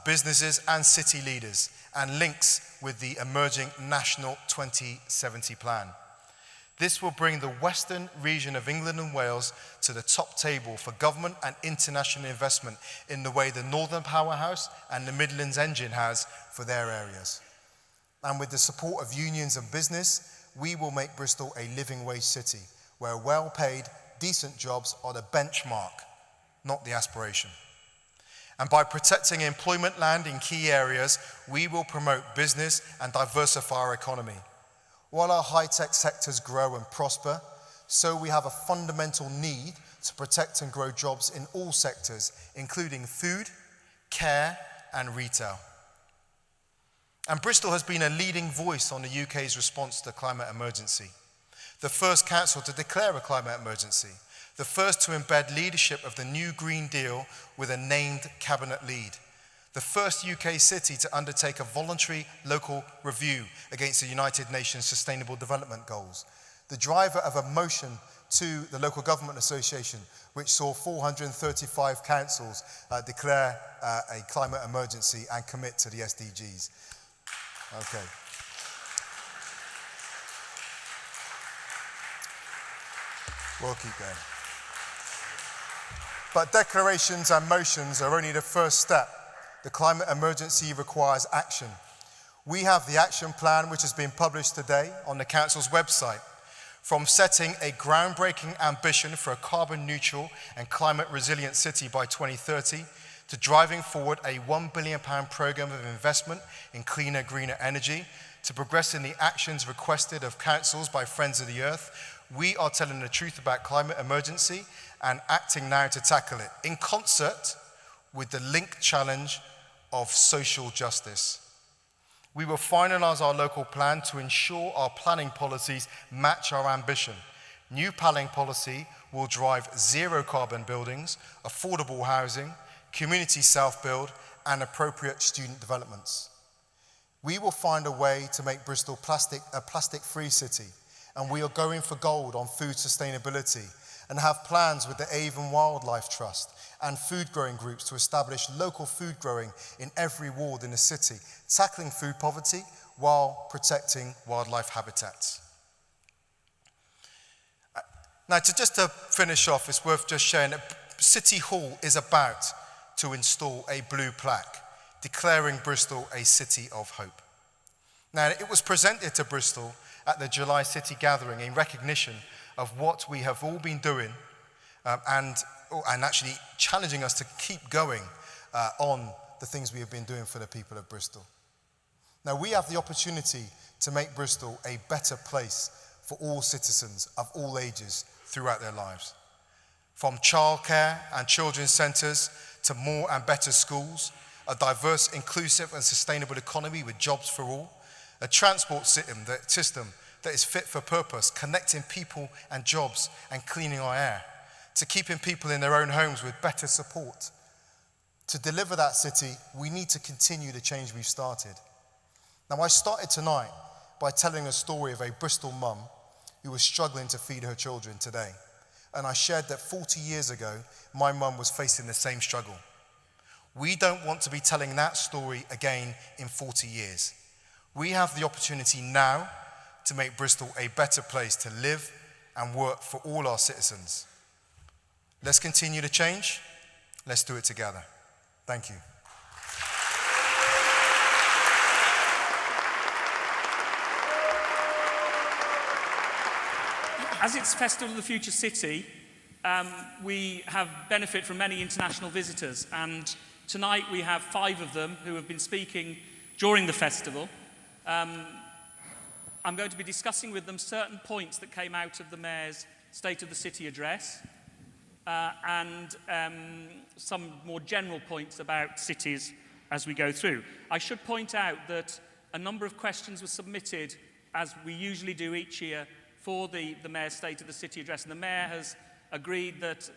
businesses and city leaders, and links with the emerging National 2070 plan. This will bring the western region of England and Wales to the top table for government and international investment in the way the Northern Powerhouse and the Midlands Engine has for their areas. And with the support of unions and business, we will make Bristol a living wage city where well-paid, decent jobs are the benchmark, not the aspiration. And by protecting employment land in key areas, we will promote business and diversify our economy. While our high-tech sectors grow and prosper, so we have a fundamental need to protect and grow jobs in all sectors, including food, care, and retail. And Bristol has been a leading voice on the UK's response to the climate emergency. The first council to declare a climate emergency. The first to embed leadership of the new Green Deal with a named cabinet lead. The first UK city to undertake a voluntary local review against the United Nations Sustainable Development Goals. The driver of a motion to the Local Government Association, which saw 435 councils declare a climate emergency and commit to the SDGs. Okay. We'll keep going. But declarations and motions are only the first step. The climate emergency requires action. We have the action plan which has been published today on the Council's website. From setting a groundbreaking ambition for a carbon neutral and climate resilient city by 2030, to driving forward a £1 billion programme of investment in cleaner, greener energy, to progressing the actions requested of councils by Friends of the Earth, we are telling the truth about climate emergency and acting now to tackle it, in concert with the linked challenge of social justice. We will finalise our local plan to ensure our planning policies match our ambition. New planning policy will drive zero carbon buildings, affordable housing, community self-build, and appropriate student developments. We will find a way to make Bristol a plastic-free city, and we are going for gold on food sustainability and have plans with the Avon Wildlife Trust and food growing groups to establish local food growing in every ward in the city, tackling food poverty while protecting wildlife habitats. Now, just to finish off, it's worth just sharing that City Hall is about to install a blue plaque declaring Bristol a city of hope. Now, it was presented to Bristol at the July City Gathering in recognition of what we have all been doing and actually challenging us to keep going on the things we have been doing for the people of Bristol. Now, we have the opportunity to make Bristol a better place for all citizens of all ages throughout their lives. From childcare and children's centres to more and better schools, a diverse, inclusive and sustainable economy with jobs for all, a transport system that is fit for purpose, connecting people and jobs and cleaning our air, to keeping people in their own homes with better support. To deliver that city, we need to continue the change we've started. Now, I started tonight by telling a story of a Bristol mum who was struggling to feed her children today. And I shared that 40 years ago, my mum was facing the same struggle. We don't want to be telling that story again in 40 years. We have the opportunity now to make Bristol a better place to live and work for all our citizens. Let's continue to change. Let's do it together. Thank you. As it's Festival of the Future City, we have benefit from many international visitors, and tonight we have 5 of them who have been speaking during the festival. I'm going to be discussing with them certain points that came out of the Mayor's State of the City address, and some more general points about cities as we go through. I should point out that a number of questions were submitted, as we usually do each year, for the Mayor's State of the City address, and the Mayor has agreed that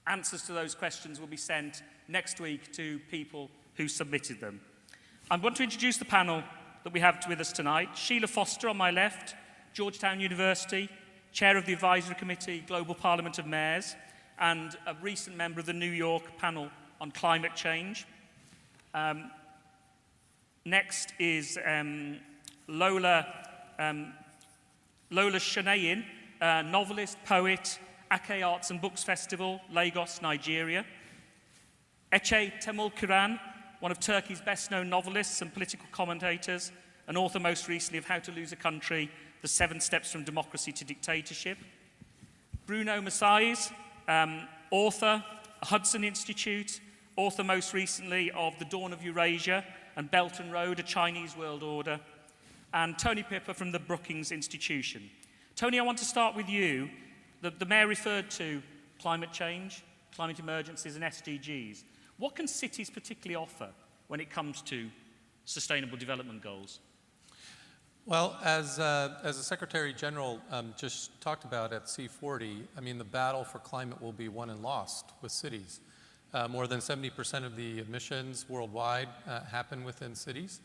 answers to those questions will be sent next week to people who submitted them. I want to introduce the panel that we have with us tonight. Sheila Foster on my left, Georgetown University, Chair of the Advisory Committee, Global Parliament of Mayors, and a recent member of the New York panel on climate change. Next is Lola Shoneyin, novelist, poet, Ake Arts and Books Festival, Lagos, Nigeria. Ece Temulkiran, one of Turkey's best-known novelists and political commentators, an author most recently of How to Lose a Country, The 7 Steps from Democracy to Dictatorship. Bruno Maçães, author, Hudson Institute, author most recently of The Dawn of Eurasia and Belt and Road, A Chinese World Order. And Tony Pipper from the Brookings Institution. Tony, I want to start with you. The Mayor referred to climate change, climate emergencies and SDGs. What can cities particularly offer when it comes to sustainable development goals? Well, as the Secretary General just talked about at C40, I mean, the battle for climate will be won and lost with cities. More than 70% of the emissions worldwide happen within cities.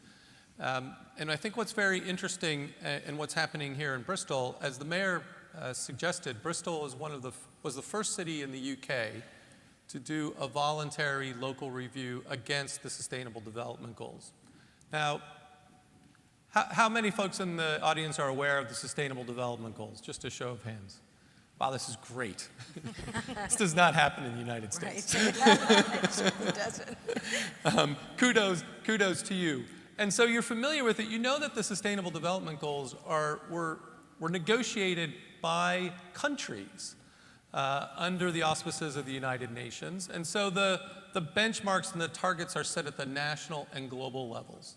And I think what's very interesting in what's happening here in Bristol, as the Mayor suggested, Bristol is was the first city in the UK to do a voluntary local review against the Sustainable Development Goals. Now, how many folks in the audience are aware of the Sustainable Development Goals? Just a show of hands. Wow, this is great. This does not happen in the United States. It doesn't. Kudos to you. And so you're familiar with it. You know that the Sustainable Development Goals were negotiated by countries under the auspices of the United Nations. And so the benchmarks and the targets are set at the national and global levels.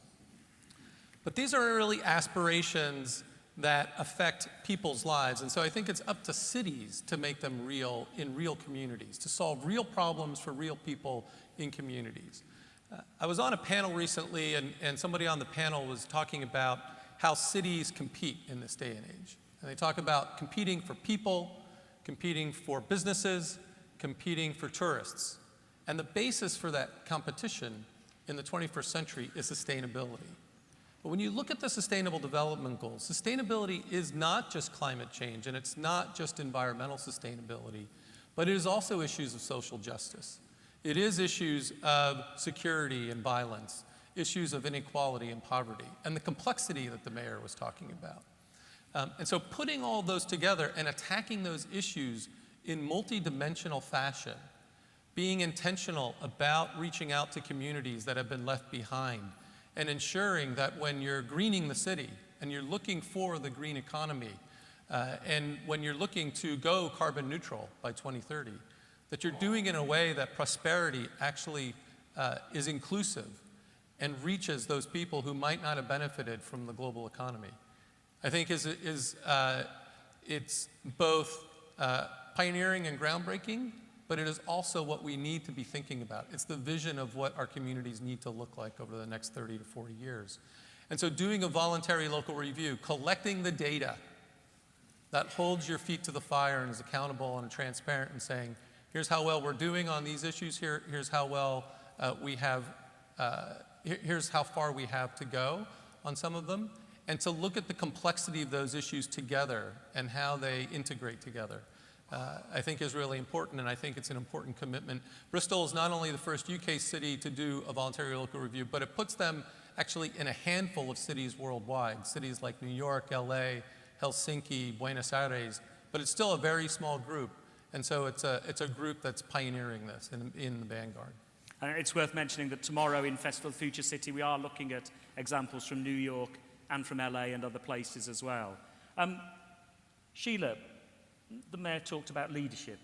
But these are really aspirations that affect people's lives. And so I think it's up to cities to make them real in real communities, to solve real problems for real people in communities. I was on a panel recently, and somebody on the panel was talking about how cities compete in this day and age. And they talk about competing for people, competing for businesses, competing for tourists. And the basis for that competition in the 21st century is sustainability. But when you look at the Sustainable Development Goals, sustainability is not just climate change, and it's not just environmental sustainability, but it is also issues of social justice. It is issues of security and violence, issues of inequality and poverty, and the complexity that the Mayor was talking about. And so putting all those together and attacking those issues in multidimensional fashion, being intentional about reaching out to communities that have been left behind, and ensuring that when you're greening the city and you're looking for the green economy, and when you're looking to go carbon neutral by 2030, that you're doing in a way that prosperity actually is inclusive and reaches those people who might not have benefited from the global economy. I think it's both pioneering and groundbreaking, but it is also what we need to be thinking about. It's the vision of what our communities need to look like over the next 30 to 40 years. And so doing a voluntary local review, collecting the data that holds your feet to the fire and is accountable and transparent and saying, here's how well we're doing on these issues, here's how well here's how far we have to go on some of them, and to look at the complexity of those issues together and how they integrate together. I think is really important, and I think it's an important commitment. Bristol is not only the first UK city to do a voluntary local review, but it puts them actually in a handful of cities worldwide, cities like New York, LA, Helsinki, Buenos Aires, but it's still a very small group, and so it's a group that's pioneering this in the vanguard. And it's worth mentioning that tomorrow in Festival Future City, we are looking at examples from New York and from LA and other places as well. Sheila, the Mayor talked about leadership.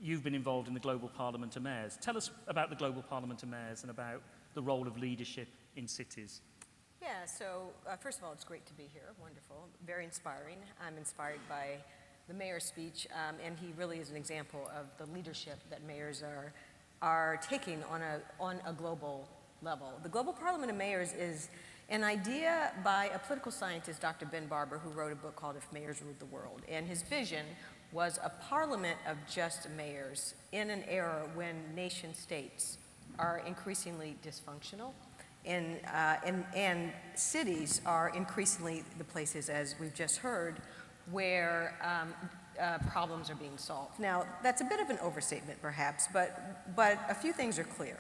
You've been involved in the Global Parliament of Mayors. Tell us about the Global Parliament of Mayors and about the role of leadership in cities. Yeah, so first of all, it's great to be here. Wonderful, very inspiring. I'm inspired by the mayor's speech, and he really is an example of the leadership that mayors are taking on a global level. The Global Parliament of Mayors is an idea by a political scientist, Dr. Ben Barber, who wrote a book called If Mayors Ruled the World. And his vision was a parliament of just mayors in an era when nation states are increasingly dysfunctional, and cities are increasingly the places, as we've just heard, where problems are being solved. Now, that's a bit of an overstatement, perhaps, but a few things are clear.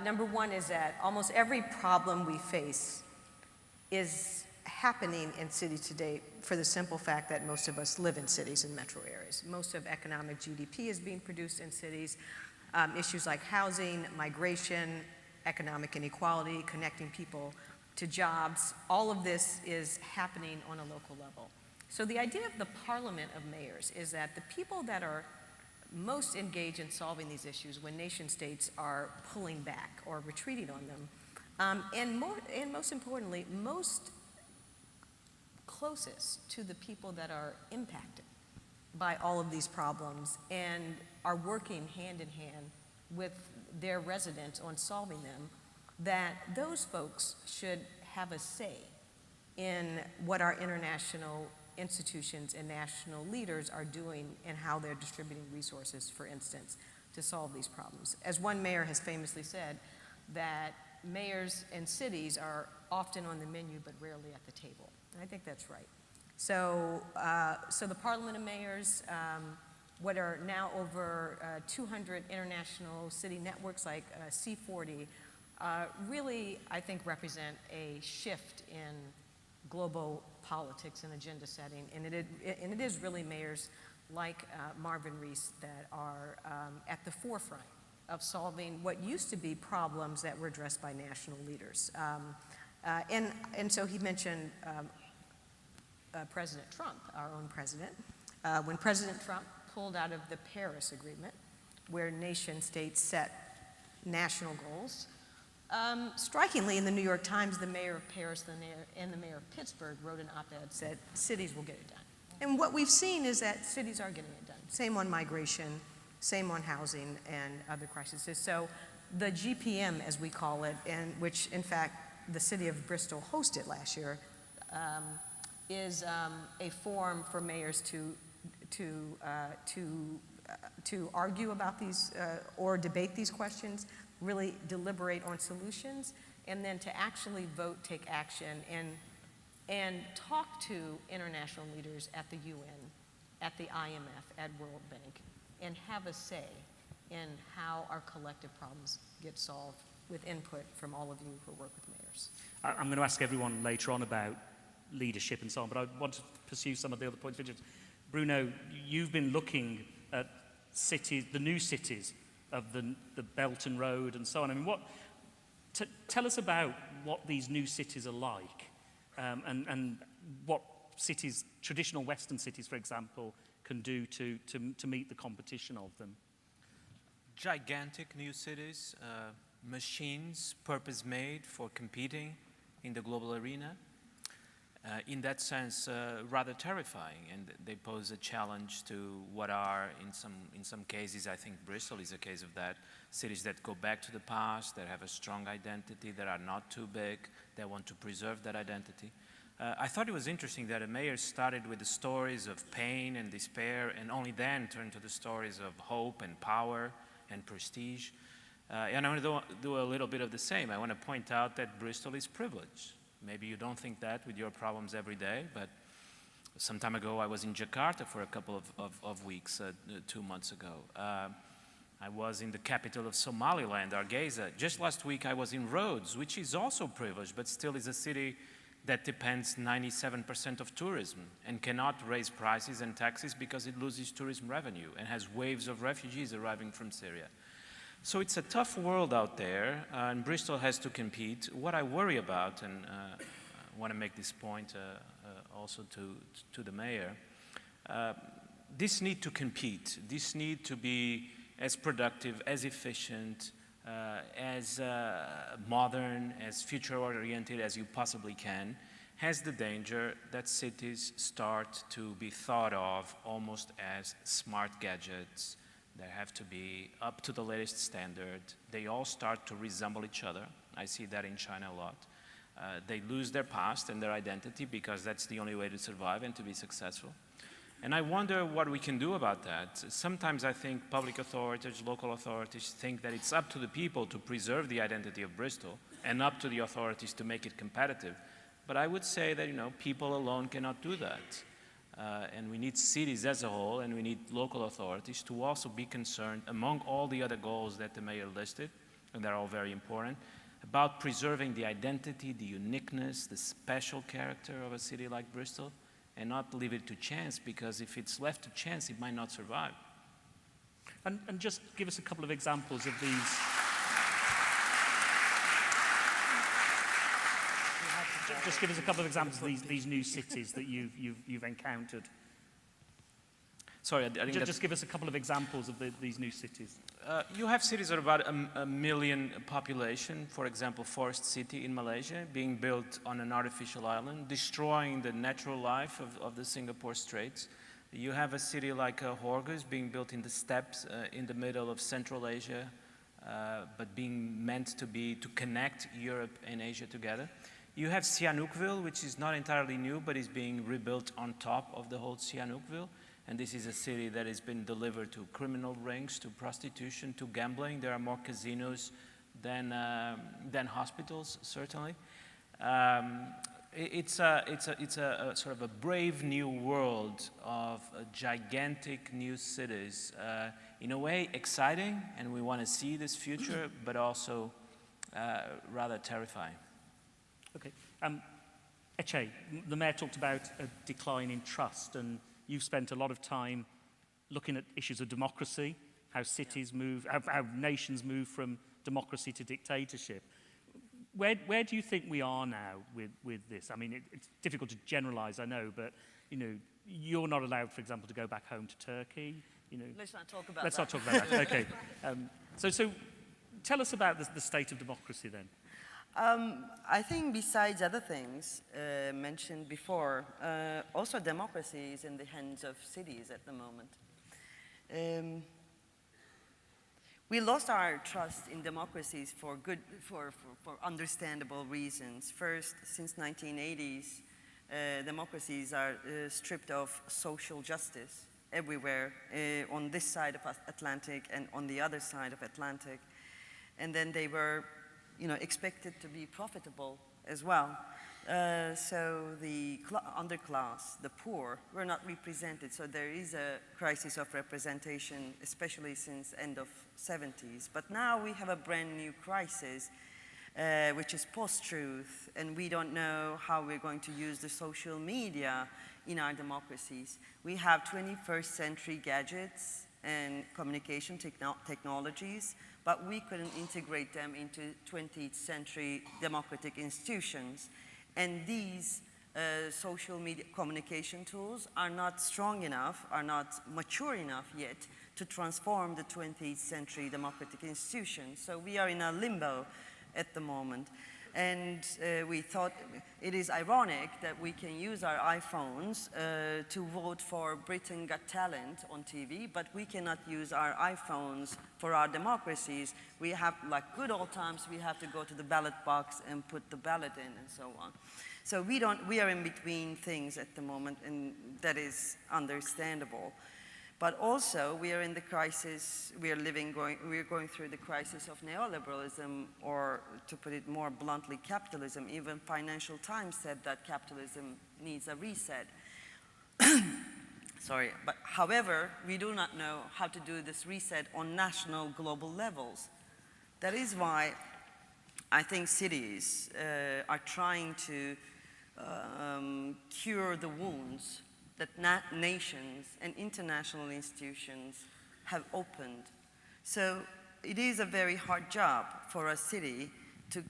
Number one is that almost every problem we face is happening in cities today for the simple fact that most of us live in cities and metro areas. Most of economic GDP is being produced in cities. Issues like housing, migration, economic inequality, connecting people to jobs, all of this is happening on a local level. So the idea of the Parliament of Mayors is that the people that are most engaged in solving these issues when nation states are pulling back or retreating on them, and most importantly, most closest to the people that are impacted by all of these problems and are working hand in hand with their residents on solving them, that those folks should have a say in what our international institutions and national leaders are doing and how they're distributing resources, for instance, to solve these problems. As one mayor has famously said, that mayors and cities are often on the menu but rarely at the table. And I think that's right. So, the Parliament of Mayors, what are now over 200 international city networks like C40, really, I think, represent a shift in global politics and agenda setting, and it is really mayors like Marvin Rees that are at the forefront of solving what used to be problems that were addressed by national leaders. And so he mentioned President Trump, our own president. When President Trump pulled out of the Paris Agreement, where nation states set national goals, strikingly, in the New York Times, the mayor of Paris and the mayor of Pittsburgh wrote an op-ed, said, cities will get it done. And what we've seen is that cities are getting it done. Same on migration, same on housing and other crises. So the GPM, as we call it, and which in fact the city of Bristol hosted last year, is a forum for mayors to argue about these or debate these questions, really deliberate on solutions, and then to actually vote, take action, and talk to international leaders at the UN, at the IMF, at World Bank, and have a say in how our collective problems get solved with input from all of you who work with mayors. I'm going to ask everyone later on about leadership and so on, but I want to pursue some of the other points. Bruno, you've been looking at cities, the new cities of the Belt and Road and so on. I mean, tell us about what these new cities are like, and what cities, traditional Western cities, for example, can do to meet the competition of them. Gigantic new cities, machines purpose-made for competing in the global arena. in that sense, rather terrifying, and they pose a challenge to what are, in some cases, I think Bristol is a case of that, cities that go back to the past, that have a strong identity, that are not too big, that want to preserve that identity. I thought it was interesting that a mayor started with the stories of pain and despair, and only then turned to the stories of hope and power and prestige. And I want to do a little bit of the same. I want to point out that Bristol is privileged. Maybe you don't think that with your problems every day, but some time ago I was in Jakarta for a couple of weeks, 2 months ago. I was in the capital of Somaliland, Hargeisa. Just last week I was in Rhodes, which is also privileged, but still is a city that depends 97% of tourism and cannot raise prices and taxes because it loses tourism revenue and has waves of refugees arriving from Syria. So it's a tough world out there, and Bristol has to compete. What I worry about, and I want to make this point also to the mayor, this need to compete. This need to be as productive, as efficient, as modern, as future-oriented as you possibly can, has the danger that cities start to be thought of almost as smart gadgets. They have to be up to the latest standard. They all start to resemble each other. I see that in China a lot. They lose their past and their identity because that's the only way to survive and to be successful. And I wonder what we can do about that. Sometimes I think public authorities, local authorities think that it's up to the people to preserve the identity of Bristol and up to the authorities to make it competitive. But I would say that, people alone cannot do that. And we need cities as a whole, and we need local authorities to also be concerned, among all the other goals that the mayor listed, and they're all very important, about preserving the identity, the uniqueness, the special character of a city like Bristol, and not leave it to chance, because if it's left to chance, it might not survive. And just give us a couple of examples of these. Just give us a couple of examples of these new cities that you've encountered. Sorry, I didn't just give us a couple of examples of these new cities. You have cities of about a million population, for example, Forest City in Malaysia, being built on an artificial island, destroying the natural life of the Singapore Straits. You have a city like Horgus being built in the steppes in the middle of Central Asia, but being meant to connect Europe and Asia together. You have Sihanoukville, which is not entirely new, but is being rebuilt on top of the whole Sihanoukville. And this is a city that has been delivered to criminal rings, to prostitution, to gambling. There are more casinos than hospitals, certainly. It's a sort of a brave new world of gigantic new cities. In a way, exciting, and we want to see this future, but also rather terrifying. Okay. Eche, the mayor talked about a decline in trust, and you've spent a lot of time looking at issues of democracy, how cities move, how nations move from democracy to dictatorship. Where do you think we are now with this? I mean, it's difficult to generalize, I know, but you're not allowed, for example, to go back home to Turkey. Let's not talk about that. Let's not talk about that. Okay. So tell us about the state of democracy then. I think besides other things mentioned before, also democracy is in the hands of cities at the moment. We lost our trust in democracies for understandable reasons. First, since 1980s, democracies are stripped of social justice everywhere, on this side of Atlantic and on the other side of Atlantic. And then they were expected to be profitable as well. So the underclass, the poor, were not represented. So there is a crisis of representation, especially since end of 70s. But now we have a brand new crisis, which is post-truth, and we don't know how we're going to use the social media in our democracies. We have 21st century gadgets and communication technologies, but we couldn't integrate them into 20th century democratic institutions. And these social media communication tools are not strong enough, are not mature enough yet to transform the 20th century democratic institutions. So we are in a limbo at the moment. And we thought it is ironic that we can use our iPhones to vote for Britain Got Talent on TV, but we cannot use our iPhones for our democracies. We have, like good old times, we have to go to the ballot box and put the ballot in and so on. So we are in between things at the moment, and that is understandable. But also, we are in the crisis, we are going through the crisis of neoliberalism, or to put it more bluntly, capitalism. Even Financial Times said that capitalism needs a reset. Sorry, but however, we do not know how to do this reset on national, global levels. That is why I think cities are trying to cure the wounds that nations and international institutions have opened. So it is a very hard job for a city to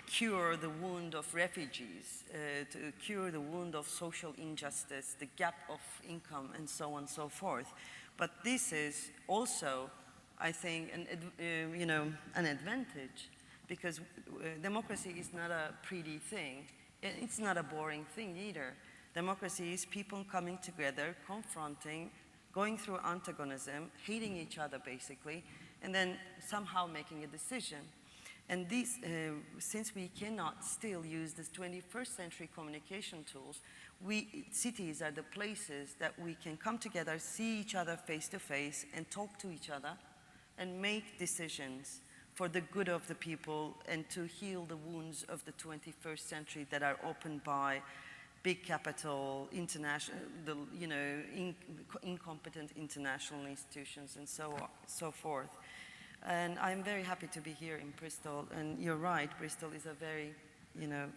cure the wound of refugees, to cure the wound of social injustice, the gap of income, and so on and so forth. But this is also, I think, an advantage, because democracy is not a pretty thing. It's not a boring thing either. Democracy is people coming together, confronting, going through antagonism, hating each other basically, and then somehow making a decision. And these, since we cannot still use the 21st century communication tools, cities are the places that we can come together, see each other face to face, and talk to each other, and make decisions for the good of the people, and to heal the wounds of the 21st century that are opened by big capital, international, incompetent international institutions, and so forth. And I'm very happy to be here in Bristol. And you're right, Bristol is a very,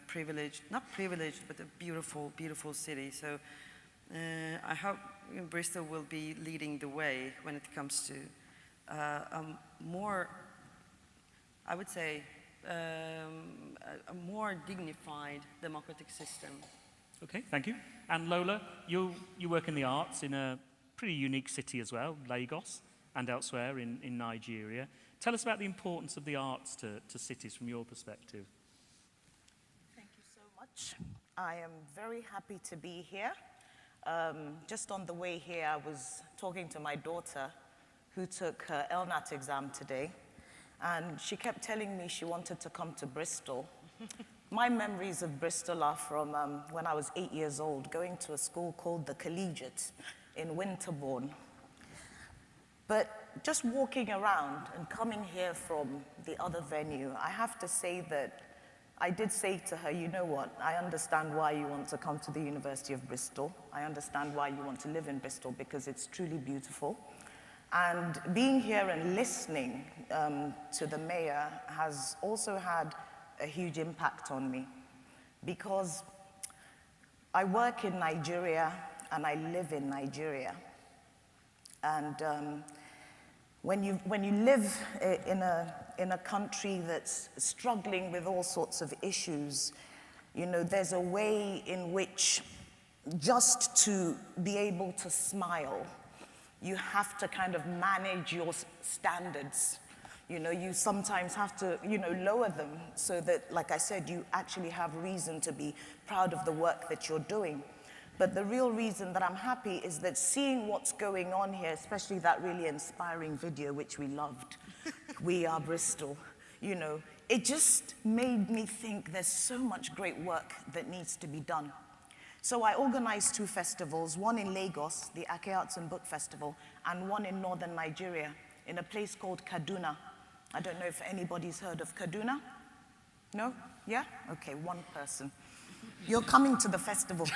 privileged, not privileged, but a beautiful, beautiful city. So I hope Bristol will be leading the way when it comes to a more, I would say, a more dignified democratic system. Okay, thank you. And Lola, you work in the arts in a pretty unique city as well, Lagos, and elsewhere in Nigeria. Tell us about the importance of the arts to cities from your perspective. Thank you so much. I am very happy to be here. Just on the way here, I was talking to my daughter who took her LNAT exam today, and she kept telling me she wanted to come to Bristol. My memories of Bristol are from when I was 8 years old, going to a school called the Collegiate in Winterbourne. But just walking around and coming here from the other venue, I have to say that I did say to her, you know what, I understand why you want to come to the University of Bristol. I understand why you want to live in Bristol, because it's truly beautiful. And being here and listening to the mayor has also had a huge impact on me, because I work in Nigeria and I live in Nigeria. And when you live in a country that's struggling with all sorts of issues, there's a way in which, just to be able to smile, you have to kind of manage your standards. You sometimes have to, lower them so that, like I said, you actually have reason to be proud of the work that you're doing. But the real reason that I'm happy is that seeing what's going on here, especially that really inspiring video, which we loved, We Are Bristol, it just made me think there's so much great work that needs to be done. So I organized 2 festivals, one in Lagos, the Ake Arts and Book Festival, and one in northern Nigeria, in a place called Kaduna. I don't know if anybody's heard of Kaduna? No? Yeah? Okay, one person. You're coming to the festival.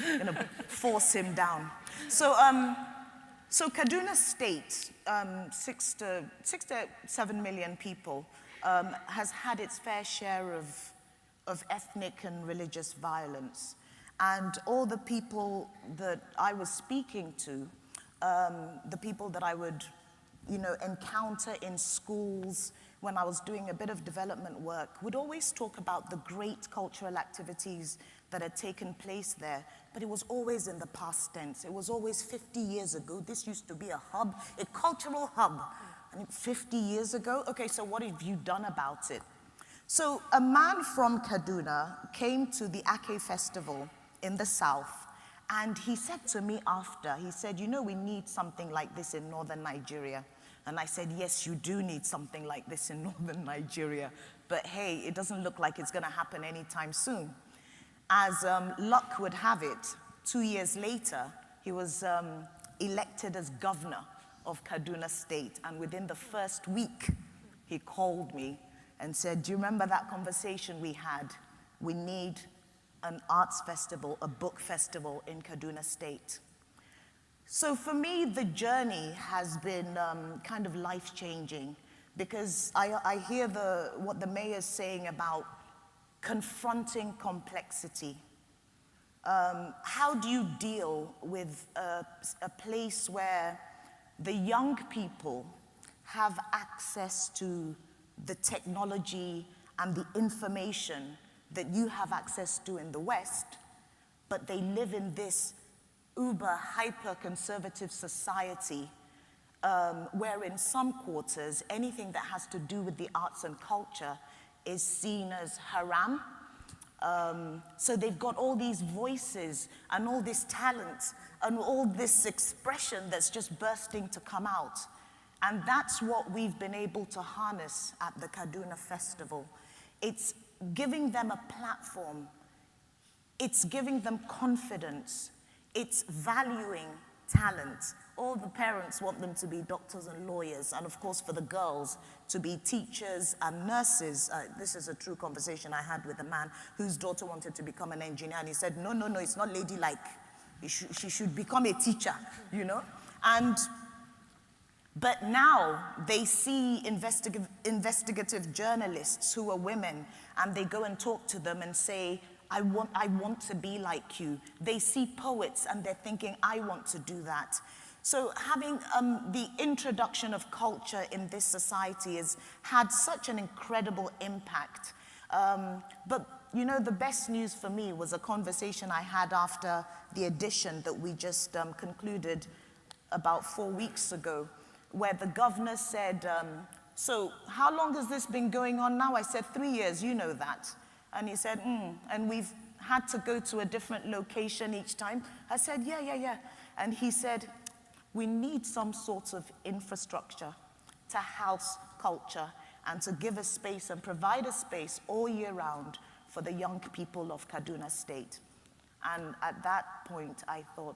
I'm gonna force him down. So Kaduna State, 6 to 7 million people, has had its fair share of ethnic and religious violence. And all the people that I was speaking to, the people that I would encounter in schools when I was doing a bit of development work, would always talk about the great cultural activities that had taken place there, but it was always in the past tense. It was always 50 years ago. This used to be a hub, a cultural hub. And 50 years ago, okay, so what have you done about it? So a man from Kaduna came to the Ake festival in the south, and he said to me after, he said, you know, we need something like this in northern Nigeria. And I said, yes, you do need something like this in northern Nigeria. But hey, it doesn't look like it's going to happen anytime soon. As luck would have it, 2 years later, he was elected as governor of Kaduna State. And within the first week, he called me and said, do you remember that conversation we had? We need an arts festival, a book festival in Kaduna State. So for me, the journey has been kind of life-changing, because I hear what the mayor is saying about confronting complexity. How do you deal with a place where the young people have access to the technology and the information that you have access to in the West, but they live in this uber hyper-conservative society where in some quarters, anything that has to do with the arts and culture is seen as haram. So they've got all these voices and all this talent and all this expression that's just bursting to come out. And that's what we've been able to harness at the Kaduna Festival. It's giving them a platform. It's giving them confidence. It's valuing talent. All the parents want them to be doctors and lawyers, and of course for the girls to be teachers and nurses. This is a true conversation I had with a man whose daughter wanted to become an engineer, and he said, no, it's not ladylike. She should become a teacher, you know? But now they see investigative journalists who are women, and they go and talk to them and say, I want to be like you. They see poets and they're thinking, I want to do that. So having the introduction of culture in this society has had such an incredible impact. But you know, the best news for me was a conversation I had after the edition that we just concluded about 4 weeks ago, where the governor said, so how long has this been going on now? I said, 3 years, you know that. And he said, and we've had to go to a different location each time. I said, yeah. And he said, we need some sort of infrastructure to house culture and to give a space and provide a space all year round for the young people of Kaduna State. And at that point, I thought,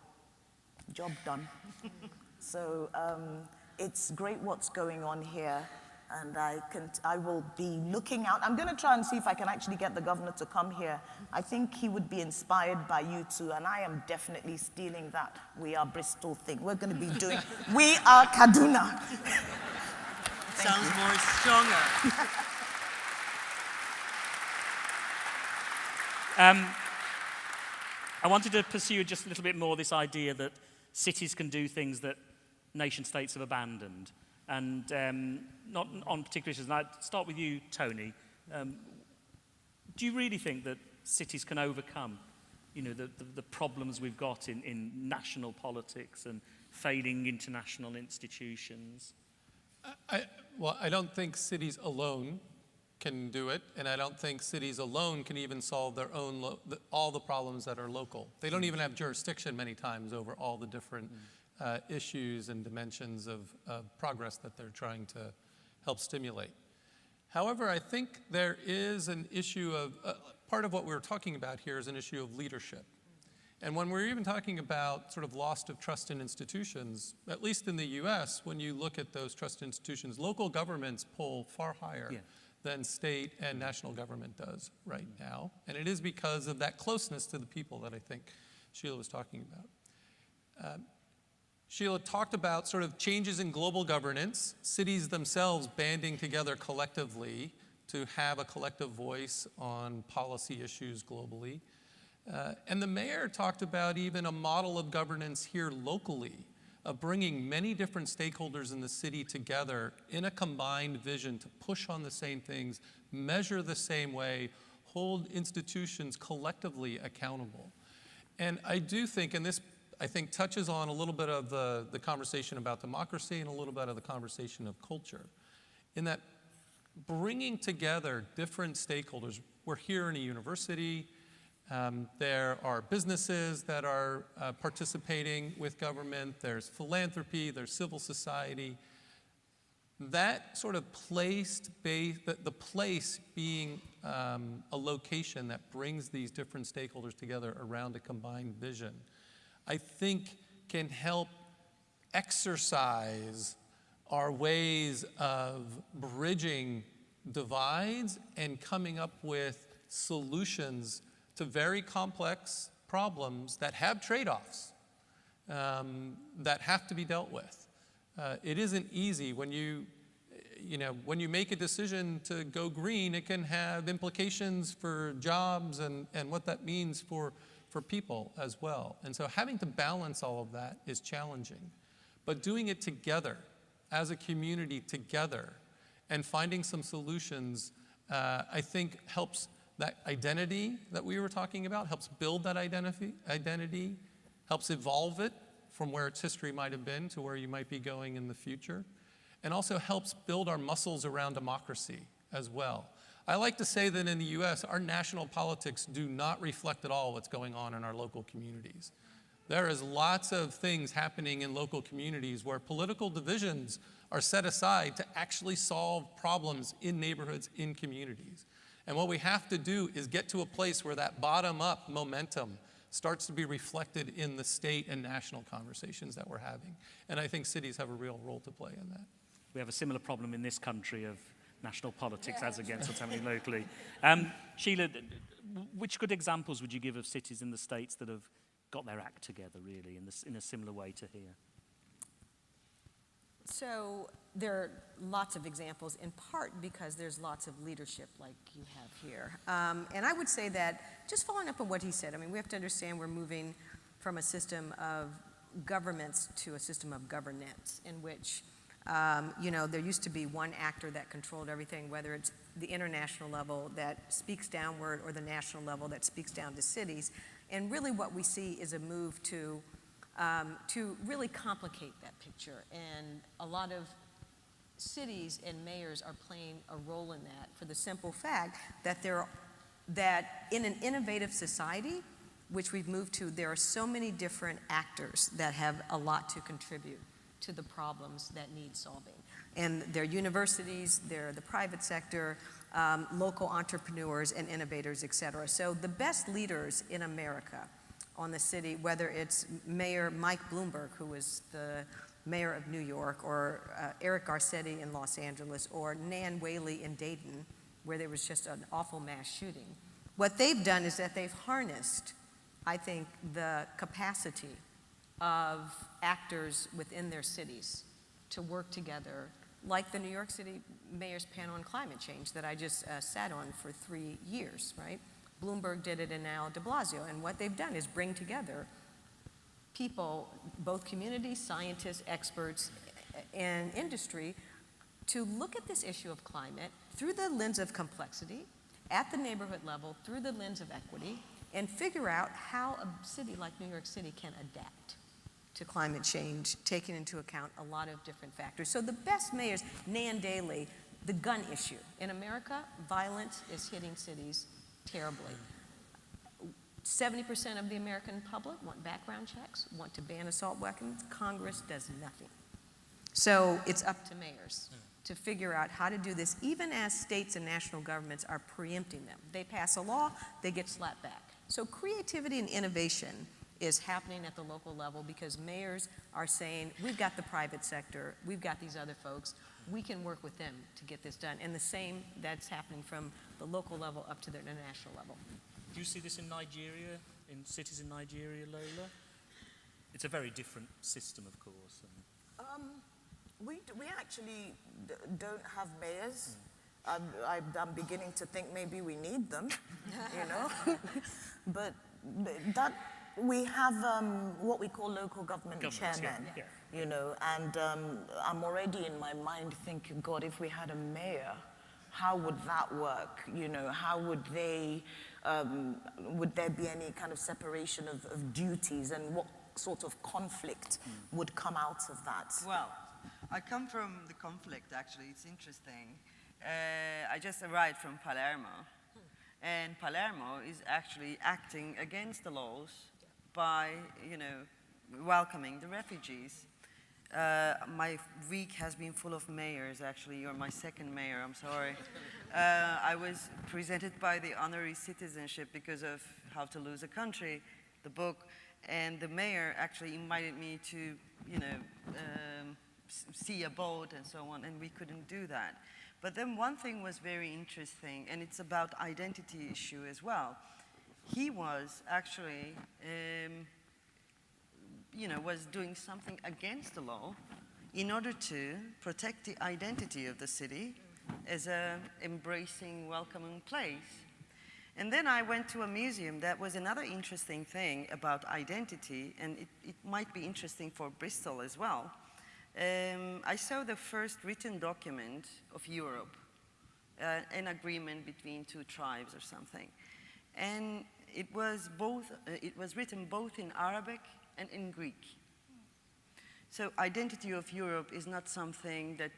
job done. So it's great what's going on here. And I will be looking out. I'm going to try and see if I can actually get the governor to come here. I think he would be inspired by you two, and I am definitely stealing that We Are Bristol thing. We're going to be doing We Are Kaduna. Sounds more stronger. I wanted to pursue just a little bit more this idea that cities can do things that nation states have abandoned. And not on particular issues. And I'd start with you, Tony. Do you really think that cities can overcome, you know, the problems we've got in national politics and failing international institutions? I don't think cities alone can do it, and I don't think cities alone can even solve their own all the problems that are local. They don't even have jurisdiction many times over all the different issues and dimensions of progress that they're trying to help stimulate. However, I think there is an issue of, part of what we're talking about here is an issue of leadership. And when we're even talking about sort of loss of trust in institutions, at least in the US, when you look at those trust institutions, local governments pull far higher than state and national government does right now. And it is because of that closeness to the people that I think Sheila was talking about. Sheila talked about sort of changes in global governance, cities themselves banding together collectively to have a collective voice on policy issues globally. And the mayor talked about even a model of governance here locally, of bringing many different stakeholders in the city together in a combined vision to push on the same things, measure the same way, hold institutions collectively accountable. And I do think, and this I think touches on a little bit of the conversation about democracy and a little bit of the conversation of culture, in that bringing together different stakeholders. We're here in a university. There are businesses that are participating with government. There's philanthropy. There's civil society. That sort of place-based, the place being a location that brings these different stakeholders together around a combined vision, I think can help exercise our ways of bridging divides and coming up with solutions to very complex problems that have trade-offs that have to be dealt with. It isn't easy when you make a decision to go green. It can have implications for jobs and what that means for people as well. And so having to balance all of that is challenging. But doing it together, as a community together, and finding some solutions, I think helps that identity that we were talking about, helps build that identity, helps evolve it from where its history might have been to where you might be going in the future, and also helps build our muscles around democracy as well. I like to say that in the US, our national politics do not reflect at all what's going on in our local communities. There is lots of things happening in local communities where political divisions are set aside to actually solve problems in neighborhoods, in communities. And what we have to do is get to a place where that bottom-up momentum starts to be reflected in the state and national conversations that we're having. And I think cities have a real role to play in that. We have a similar problem in this country of national politics as against what's happening locally. Sheila, which good examples would you give of cities in the States that have got their act together, really, in a similar way to here? So there are lots of examples, in part because there's lots of leadership like you have here. And I would say that, just following up on what he said, I mean, we have to understand we're moving from a system of governments to a system of governance in which, there used to be one actor that controlled everything, whether it's the international level that speaks downward or the national level that speaks down to cities. And really what we see is a move to really complicate that picture. And a lot of cities and mayors are playing a role in that for the simple fact that that in an innovative society, which we've moved to, there are so many different actors that have a lot to contribute to the problems that need solving. And they're universities, they're the private sector, local entrepreneurs and innovators, et cetera. So the best leaders in America on the city, whether it's Mayor Mike Bloomberg, who was the mayor of New York, or Eric Garcetti in Los Angeles, or Nan Whaley in Dayton, where there was just an awful mass shooting. What they've done is that they've harnessed, I think, the capacity of actors within their cities to work together, like the New York City Mayor's Panel on Climate Change that I just sat on for 3 years, right? Bloomberg did it, and now de Blasio. And what they've done is bring together people, both community, scientists, experts, and industry, to look at this issue of climate through the lens of complexity, at the neighborhood level, through the lens of equity, and figure out how a city like New York City can adapt to climate change, taking into account a lot of different factors. So the best mayors, Nan Daly, the gun issue. In America, violence is hitting cities terribly. 70% of the American public want background checks, want to ban assault weapons. Congress does nothing. So it's up to mayors to figure out how to do this, even as states and national governments are preempting them. They pass a law, they get slapped back. So creativity and innovation is happening at the local level because mayors are saying, we've got the private sector, we've got these other folks, we can work with them to get this done. And the same that's happening from the local level up to the international level. Do you see this in Nigeria, in cities in Nigeria, Lola? It's a very different system, of course. We actually don't have mayors. I'm beginning to think maybe we need them, But that we have what we call local government chairmen, and I'm already in my mind thinking, God, if we had a mayor, how would that work? How would they, would there be any kind of separation of duties, and what sort of conflict would come out of that? Well, I come from the conflict, actually. It's interesting. I just arrived from Palermo, and Palermo is actually acting against the laws by, welcoming the refugees. My week has been full of mayors, actually. You're my second mayor, I'm sorry. I was presented by the honorary citizenship because of How to Lose a Country, the book, and the mayor actually invited me to, see a boat and so on, and we couldn't do that. But then one thing was very interesting, and it's about identity issue as well. He was actually, was doing something against the law in order to protect the identity of the city as a embracing, welcoming place. And then I went to a museum. That was another interesting thing about identity, and it might be interesting for Bristol as well. I saw the first written document of Europe, an agreement between two tribes or something. And it was written both in Arabic and in Greek. So identity of Europe is not something that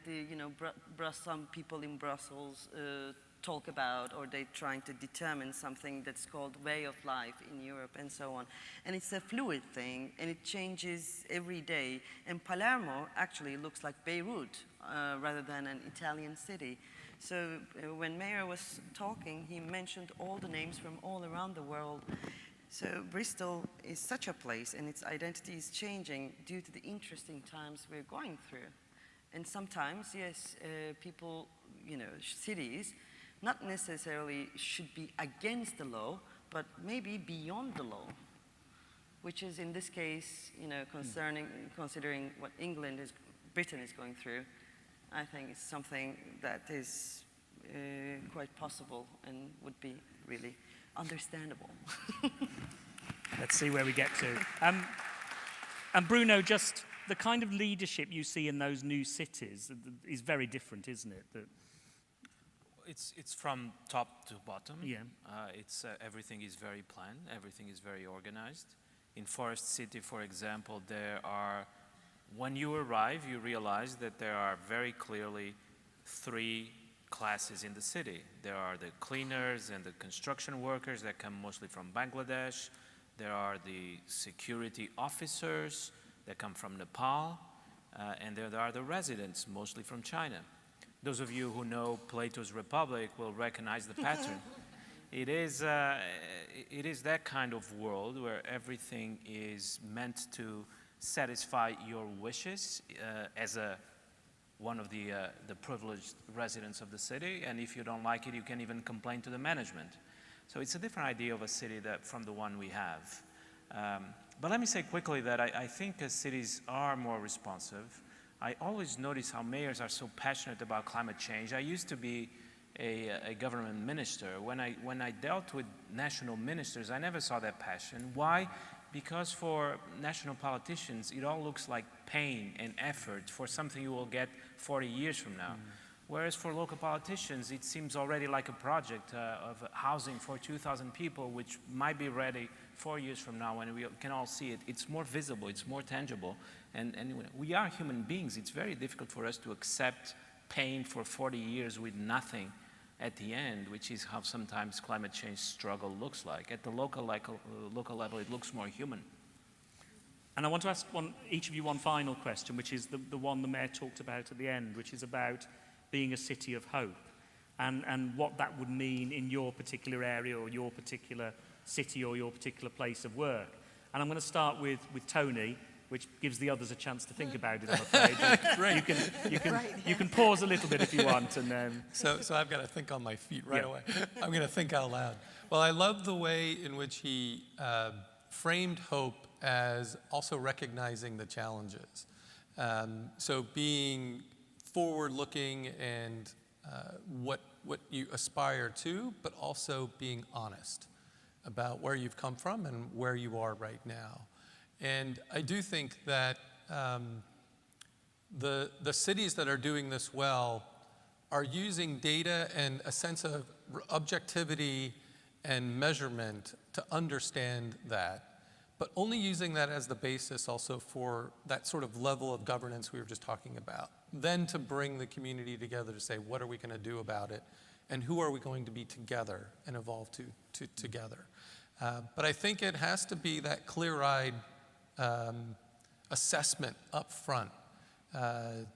some people in Brussels talk about, or they're trying to determine something that's called way of life in Europe and so on. And it's a fluid thing, and it changes every day. And Palermo actually looks like Beirut rather than an Italian city. So when Mayor was talking, he mentioned all the names from all around the world. So Bristol is such a place, and its identity is changing due to the interesting times we're going through. And sometimes, yes, people, cities, not necessarily should be against the law, but maybe beyond the law, which is in this case, considering what Britain is going through, I think it's something that is quite possible and would be really understandable. Let's see where we get to. And Bruno, just the kind of leadership you see in those new cities is very different, isn't it? It's from top to bottom. Yeah. Everything is very planned. Everything is very organized. In Forest City, for example, when you arrive, you realize that there are very clearly 3 classes in the city. There are the cleaners and the construction workers that come mostly from Bangladesh. There are the security officers that come from Nepal. And there are the residents, mostly from China. Those of you who know Plato's Republic will recognize the pattern. It is that kind of world where everything is meant to satisfy your wishes as one of the privileged residents of the city, and if you don't like it, you can even complain to the management. So it's a different idea of a city from the one we have. But let me say quickly that I think cities are more responsive. I always notice how mayors are so passionate about climate change. I used to be a government minister. When I dealt with national ministers, I never saw that passion. Why? Because for national politicians, it all looks like pain and effort for something you will get 40 years from now. Whereas for local politicians, it seems already like a project of housing for 2,000 people, which might be ready 4 years from now when we can all see it. It's more visible, it's more tangible. And we are human beings. It's very difficult for us to accept pain for 40 years with nothing at the end, which is how sometimes climate change struggle looks like. At the local level, it looks more human. And I want to ask each of you one final question, which is the one the Mayor talked about at the end, which is about being a city of hope and what that would mean in your particular area or your particular city or your particular place of work. And I'm going to start with Tony, which gives the others a chance to think about it, I'm afraid. Great. You can pause a little bit if you want. And So I've got to think on my feet right away. I'm going to think out loud. Well, I love the way in which he framed hope as also recognizing the challenges. So being forward-looking and what you aspire to, but also being honest about where you've come from and where you are right now. And I do think that the cities that are doing this well are using data and a sense of objectivity and measurement to understand that. but only using that as the basis also for that sort of level of governance we were just talking about. Then to bring the community together to say, what are we going to do about it? And who are we going to be together and evolve together? But I think it has to be that clear-eyed assessment up front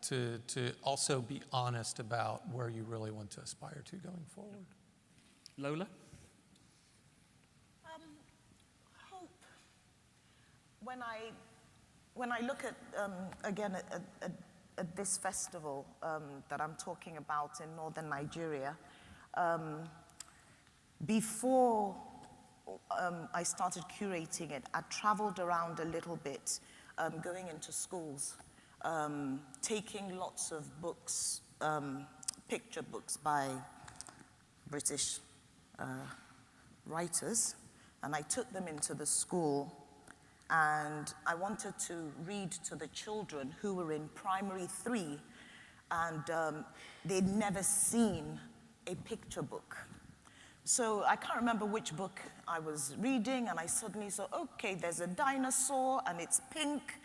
to also be honest about where you really want to aspire to going forward. Lola? Hope. When I look at, again, at this festival that I'm talking about in northern Nigeria, before I started curating it, I traveled around a little bit, going into schools, taking lots of books, picture books by British writers, and I took them into the school, and I wanted to read to the children who were in primary 3, and they'd never seen a picture book. So I can't remember which book I was reading, and I suddenly saw, okay, there's a dinosaur, and it's pink,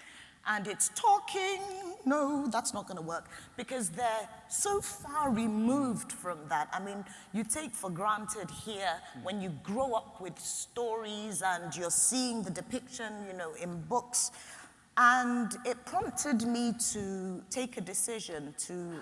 and it's talking. No, that's not going to work, because they're so far removed from that. I mean, you take for granted here, when you grow up with stories, and you're seeing the depiction, you know, in books, and it prompted me to take a decision to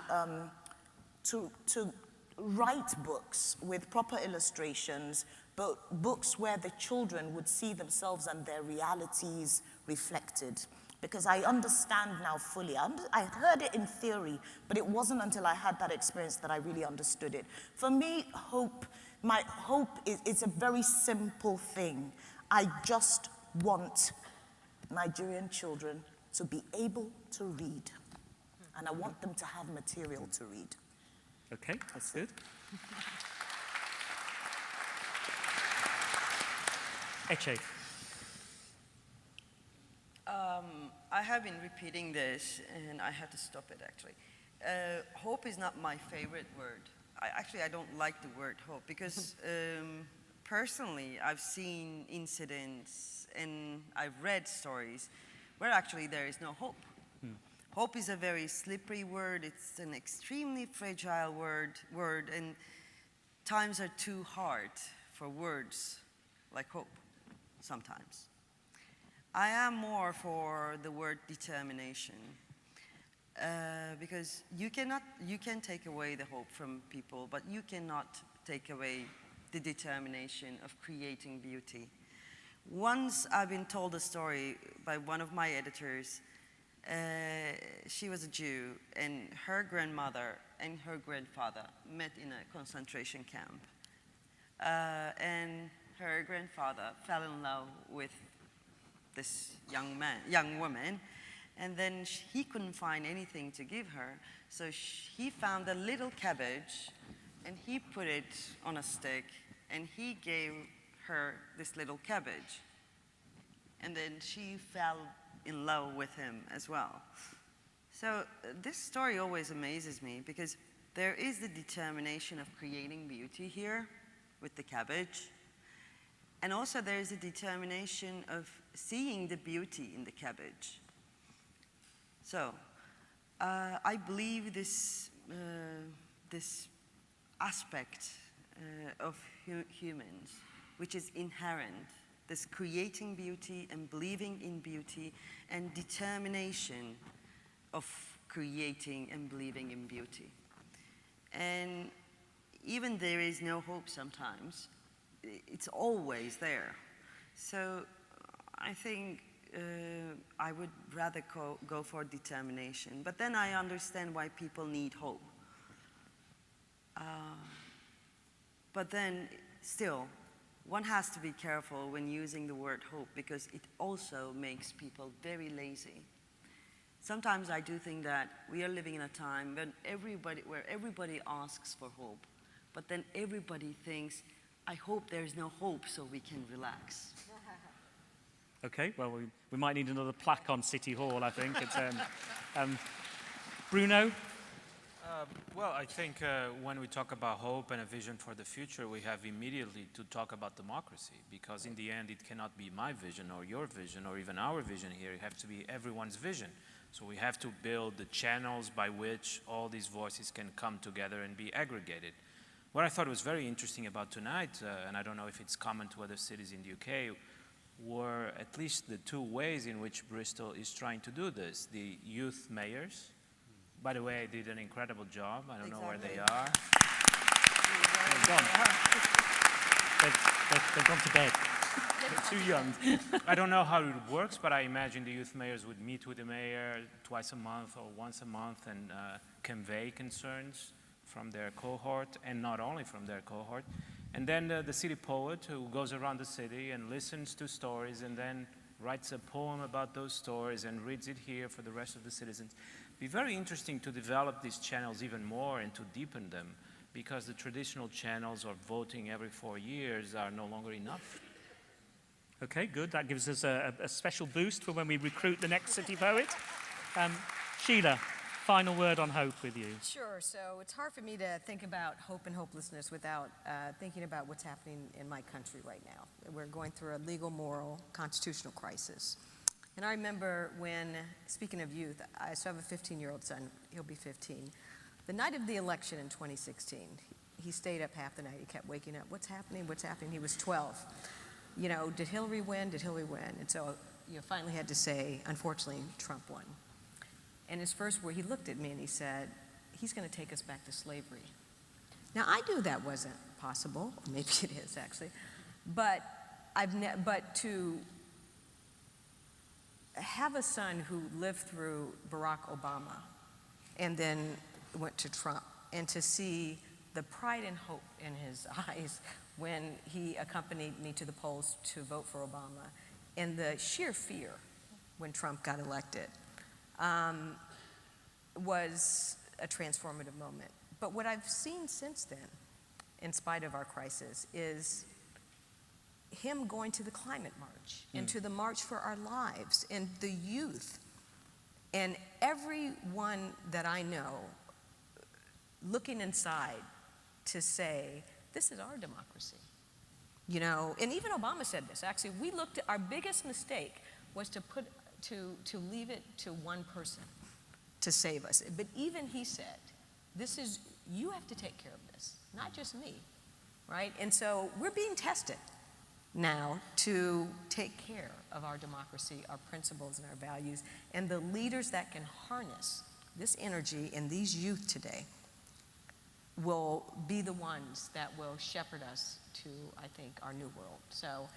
write books with proper illustrations, but books where the children would see themselves and their realities reflected. Because I understand now fully. I heard it in theory, but it wasn't until I had that experience that I really understood it. For me, my hope is a very simple thing. I just want Nigerian children to be able to read, and I want them to have material to read. Okay, that's good. Eche. I have been repeating this, and I have to stop it, actually. Hope is not my favorite word. I don't like the word hope, because personally, I've seen incidents and I've read stories where actually there is no hope. Hope is a very slippery word. It's an extremely fragile word, and times are too hard for words like hope sometimes. I am more for the word determination, because you can take away the hope from people, but you cannot take away the determination of creating beauty. Once I've been told a story by one of my editors. She was a Jew, and her grandmother and her grandfather met in a concentration camp. And her grandfather fell in love with this young woman, and then he couldn't find anything to give her, so he found a little cabbage, and he put it on a stick, and he gave her this little cabbage. And then she fell in love with him as well. So this story always amazes me, because there is the determination of creating beauty here with the cabbage, and also there is a determination of seeing the beauty in the cabbage. So I believe this aspect of humans, which is inherent, this creating beauty and believing in beauty and determination of creating and believing in beauty. And even there is no hope sometimes, it's always there. So I think I would rather go for determination. But then I understand why people need hope. But then still, one has to be careful when using the word hope, because it also makes people very lazy. Sometimes I do think that we are living in a time where everybody asks for hope, but then everybody thinks, I hope there's no hope so we can relax. Okay, well, we might need another plaque on City Hall, I think. It's, Bruno? Well, I think when we talk about hope and a vision for the future, we have immediately to talk about democracy, because in the end, it cannot be my vision or your vision or even our vision here. It has to be everyone's vision. So we have to build the channels by which all these voices can come together and be aggregated. What I thought was very interesting about tonight, and I don't know if it's common to other cities in the UK, were at least the two ways in which Bristol is trying to do this. The youth mayors, by the way, did an incredible job. I don't know where they are. They've gone. They've gone to bed. They're too young. I don't know how it works, but I imagine the youth mayors would meet with the mayor twice a month or once a month and convey concerns from their cohort, and not only from their cohort. And then the city poet who goes around the city and listens to stories and then writes a poem about those stories and reads it here for the rest of the citizens. It'd be very interesting to develop these channels even more and to deepen them, because the traditional channels of voting every 4 years are no longer enough. Okay, good. That gives us a special boost for when we recruit the next city poet. Sheila, final word on hope with you. Sure. So it's hard for me to think about hope and hopelessness without thinking about what's happening in my country right now. We're going through a legal, moral, constitutional crisis. And I remember when, speaking of youth, I still have a 15-year-old son. He'll be 15. The night of the election in 2016, he stayed up half the night. He kept waking up. What's happening? What's happening? He was 12. You know, did Hillary win? Did Hillary win? And so, finally had to say, unfortunately, Trump won. And his first word, he looked at me and he said, he's going to take us back to slavery. Now, I knew that wasn't possible, or maybe it is actually, but to have a son who lived through Barack Obama and then went to Trump, and to see the pride and hope in his eyes when he accompanied me to the polls to vote for Obama, and the sheer fear when Trump got elected, was a transformative moment. But what I've seen since then, in spite of our crisis, is him going to the climate march and to the March for Our Lives, and the youth, and everyone that I know looking inside to say, this is our democracy. You know, and even Obama said this. Actually, we looked at our biggest mistake was to leave it to one person to save us. But even he said, you have to take care of this, not just me, right? And so we're being tested now to take care of our democracy, our principles, and our values, and the leaders that can harness this energy in these youth today will be the ones that will shepherd us to, I think, our new world. So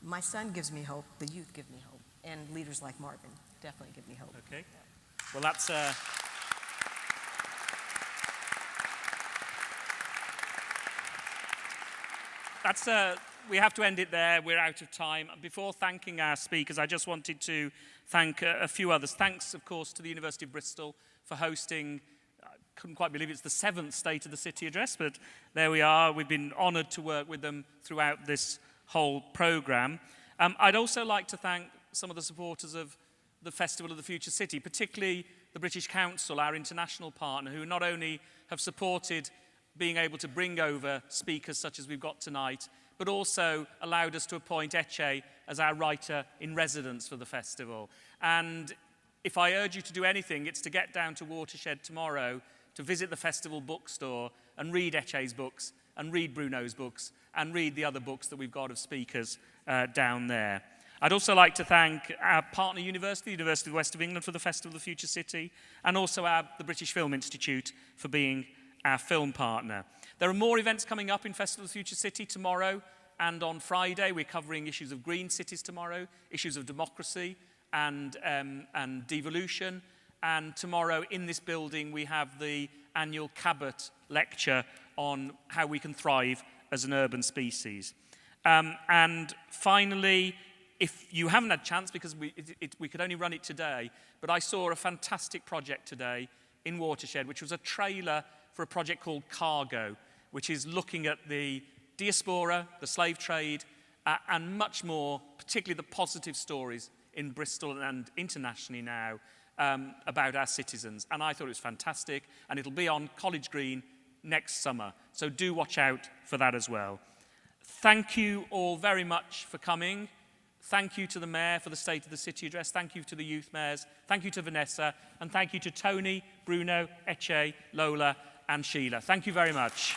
my son gives me hope, the youth give me hope, and leaders like Marvin definitely give me hope. Okay. Well, that's we have to end it there. We're out of time. Before thanking our speakers, I just wanted to thank a few others. Thanks, of course, to the University of Bristol for hosting. I couldn't quite believe it's the 7th State of the City address, but there we are. We've been honoured to work with them throughout this whole programme. I'd also like to thank some of the supporters of the Festival of the Future City, particularly the British Council, our international partner, who not only have supported being able to bring over speakers such as we've got tonight, but also allowed us to appoint Eche as our writer-in-residence for the festival. And if I urge you to do anything, it's to get down to Watershed tomorrow, to visit the festival bookstore and read Eche's books, and read Bruno's books, and read the other books that we've got of speakers down there. I'd also like to thank our partner university, the University of the West of England, for the Festival of the Future City, and also the British Film Institute for being our film partner. There are more events coming up in Festival of the Future City tomorrow and on Friday. We're covering issues of green cities tomorrow, issues of democracy and devolution. And tomorrow in this building we have the annual Cabot lecture on how we can thrive as an urban species. And finally, if you haven't had a chance, because we could only run it today, but I saw a fantastic project today in Watershed, which was a trailer for a project called Cargo, which is looking at the diaspora, the slave trade, and much more, particularly the positive stories in Bristol and internationally now, about our citizens. And I thought it was fantastic, and it'll be on College Green next summer. So do watch out for that as well. Thank you all very much for coming. Thank you to the Mayor for the State of the City address. Thank you to the Youth Mayors. Thank you to Vanessa. And thank you to Tony, Bruno, Eche, Lola, and Sheila. Thank you very much.